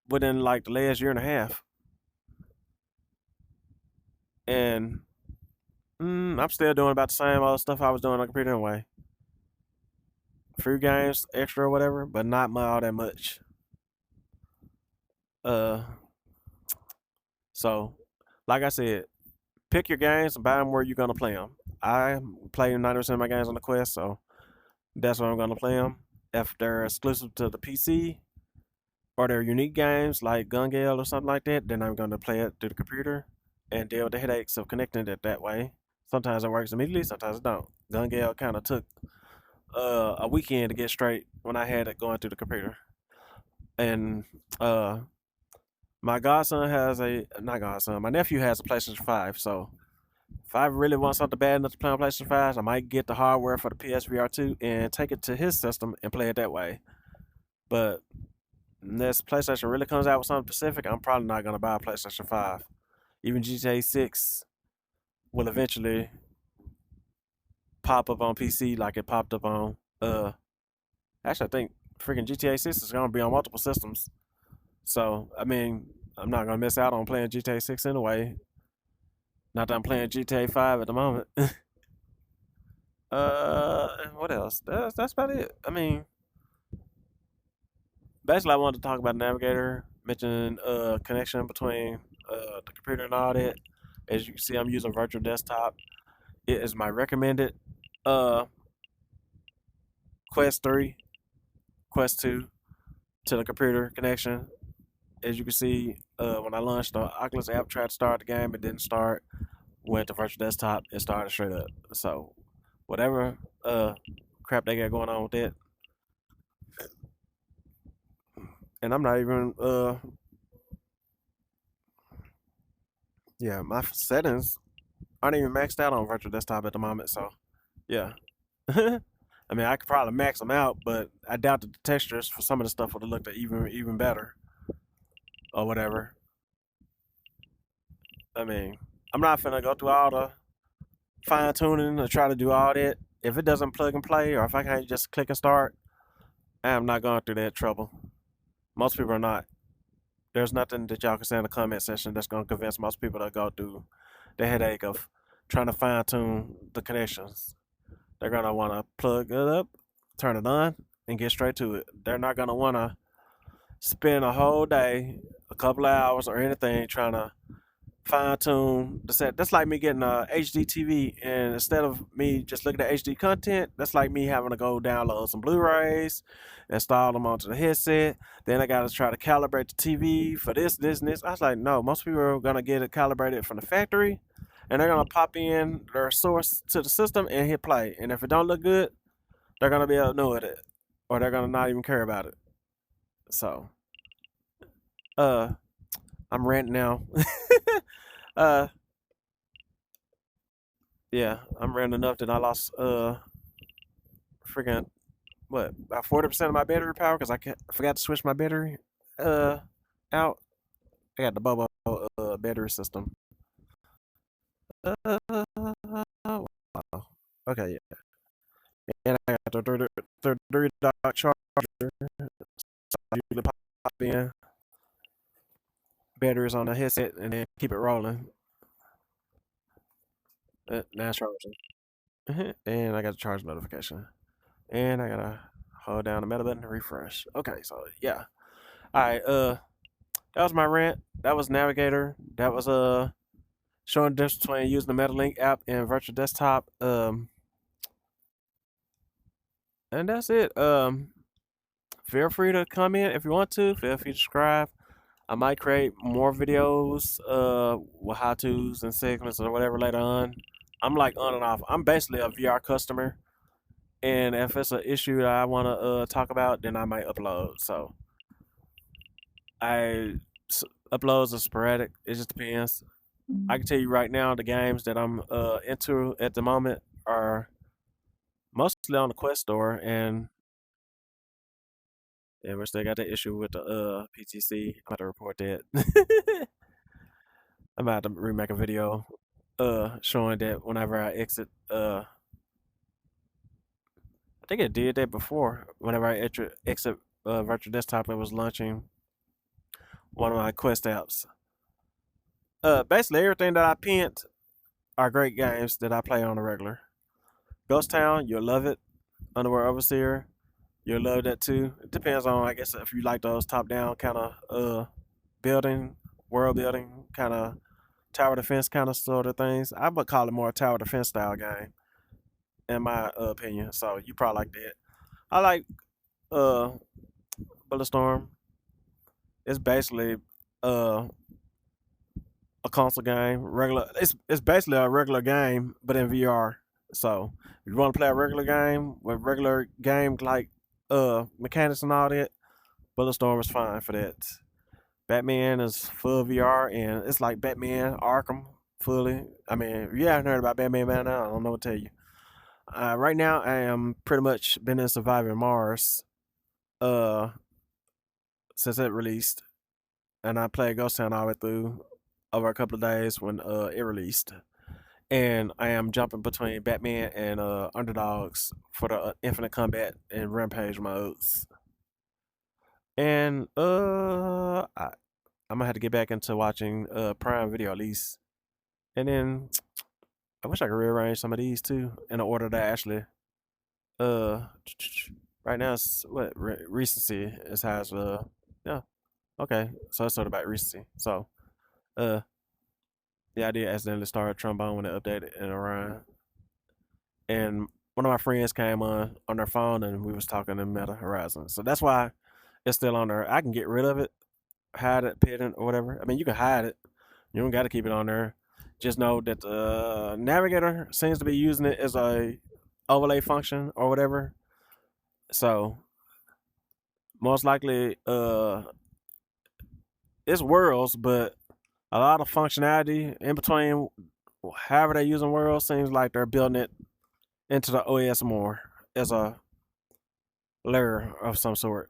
within like the last year and a half. And I'm still doing about the same old stuff I was doing on the computer anyway. Free games, extra or whatever, but not all that much. Uh, so like I said, pick your games and buy them where you're gonna play them. I play 90% of my games on the Quest, so that's where I'm gonna play them. If they're exclusive to the PC or they're unique games like Gun Gale or something like that, then I'm gonna play it through the computer and deal with the headaches of connecting it that way. Sometimes it works immediately, sometimes it don't. Gun Gale kind of took a weekend to get straight when I had it going through the computer. And my godson has a not godson, my nephew has a PlayStation 5, so if I really want something bad enough to play on PlayStation 5, I might get the hardware for the PSVR 2 and take it to his system and play it that way. But unless PlayStation really comes out with something specific, I'm probably not going to buy a PlayStation 5. Even GTA 6 will eventually pop up on PC like it popped up on. Actually, I think freaking GTA 6 is going to be on multiple systems. So, I mean, I'm not going to miss out on playing GTA 6 anyway. Not that I'm playing GTA 5 at the moment. What else? That's about it. I mean, basically, I wanted to talk about Navigator, mention connection between the computer and all that. As you can see, I'm using virtual desktop. It is my recommended uh Quest 3, Quest 2 to the computer connection. As you can see, when I launched the Oculus app, tried to start the game, it didn't start. Went to virtual desktop, it started straight up. So whatever crap they got going on with it. And I'm not even yeah, my settings aren't even maxed out on virtual desktop at the moment, so yeah. I mean, I could probably max them out, but I doubt that the textures for some of the stuff would have looked even better or whatever. I mean, I'm not finna go through all the fine tuning or try to do all that. If it doesn't plug and play, or if I can't just click and start, I am not going through that trouble. Most people are not. There's nothing that y'all can say in the comment section that's gonna convince most people to go through the headache of trying to fine tune the connections. They're gonna want to plug it up, turn it on, and get straight to it. They're not gonna want to spend a whole day, a couple of hours, or anything trying to fine tune the set. That's like me getting a HD TV, and instead of me just looking at HD content, that's like me having to go download some Blu-rays, install them onto the headset. Then I got to try to calibrate the TV for this, and this. I was like, no, most people are gonna get it calibrated from the factory, and they're gonna pop in their source to the system and hit play. And if it don't look good, they're gonna be annoyed at it, or they're gonna not even care about it. So, I'm ranting now. Yeah, I'm ranting enough that I lost freaking what about 40% of my battery power because I forgot to switch my battery uh out. I got the Bobo battery system. Wow. Okay, yeah. And I got the 3 dot charger. So I usually pop in batteries on the headset and then keep it rolling. Now it's charging. And I got a charge notification. And I gotta hold down the metal button to refresh. Okay, so yeah. Alright, that was my rant. That was Navigator. That was showing the difference between using the MetaLink app and virtual desktop. And that's it. Feel free to comment if you want to. Feel free to subscribe. I might create more videos with how to's and segments or whatever later on. I'm like on and off. I'm basically a VR customer, and if it's an issue that I want to talk about, then I might upload. So I uploads are sporadic. It just depends. I can tell you right now, the games that I'm into at the moment are mostly on the Quest store, and we still got the issue with the PTC. I'm about to report that. I'm about to remake a video showing that whenever I exit I think it did that before. Whenever I exit virtual desktop, it was launching one of my Quest apps. Basically everything that I pinned are great games that I play on the regular. Ghost Town, you'll love it. Underworld Overseer, you'll love that too. It depends on, I guess, if you like those top-down kind of building, world building kind of tower defense kind of sort of things. I would call it more a tower defense style game, in my opinion. So you probably like that. I like uh Bulletstorm. It's basically uh a console game. Regular. It's basically a regular game, but in VR. So if you want to play a regular game with regular game like mechanics and all that, Bulletstorm is fine for that. Batman is full VR and it's like Batman Arkham fully. I mean, if you haven't heard about Batman by now, I don't know what to tell you. Right now, I am pretty much been in Surviving Mars uh, since it released, and I played Ghost Town all the way through over a couple of days when it released. And I am jumping between Batman and Underdogs for the Infinite Combat and Rampage modes. And I'm gonna have to get back into watching Prime Video at least. And then I wish I could rearrange some of these too in the order that I actually uh right now it's what recency is how it's yeah, okay, so it's sort of about recency. So uh yeah, I did accidentally start trombone when it updated and around, and one of my friends came on their phone and we was talking in Meta Horizon, so that's why it's still on there. I can get rid of it, hide it, pin it, or whatever. I mean, you can hide it, you don't got to keep it on there. Just know that the Navigator seems to be using it as a overlay function or whatever. So most likely, it's worlds, but a lot of functionality in between. However they're using worlds, seems like they're building it into the OS more as a layer of some sort.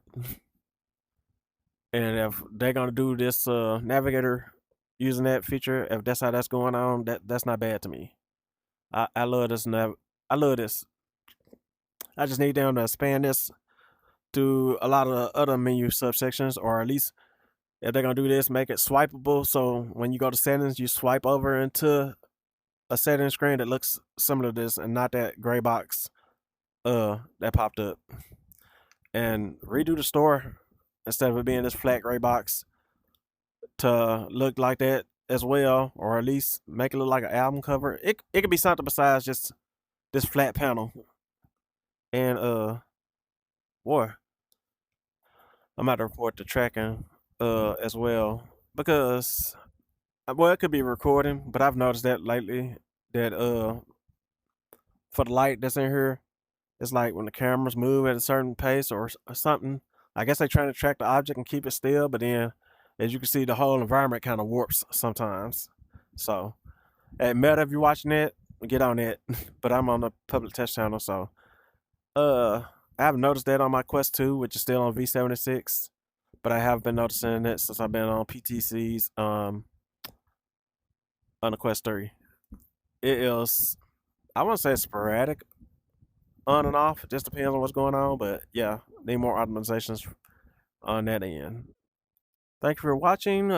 And if they're gonna do this Navigator using that feature, if that's how that's going on, that's not bad to me. I love this. I love this. I just need them to expand this to a lot of the other menu subsections, or at least if they're gonna do this, make it swipeable. So when you go to settings, you swipe over into a setting screen that looks similar to this, and not that gray box that popped up. And redo the store instead of it being this flat gray box to look like that as well, or at least make it look like an album cover. It could be something besides just this flat panel. And boy, I'm about to report the tracking as well, because well, it could be recording, but I've noticed that lately that for the light that's in here, it's like when the cameras move at a certain pace or something. I guess they're trying to track the object and keep it still, but then as you can see, the whole environment kind of warps sometimes. So, at Meta, if you're watching it, get on it. But I'm on the public test channel, so I haven't noticed that on my Quest 2, which is still on V76. But I have been noticing it since I've been on PTCs on the Quest 3. It is, I wouldn't say sporadic, on and off. It just depends on what's going on. But yeah, need more optimizations on that end. Thank you for watching.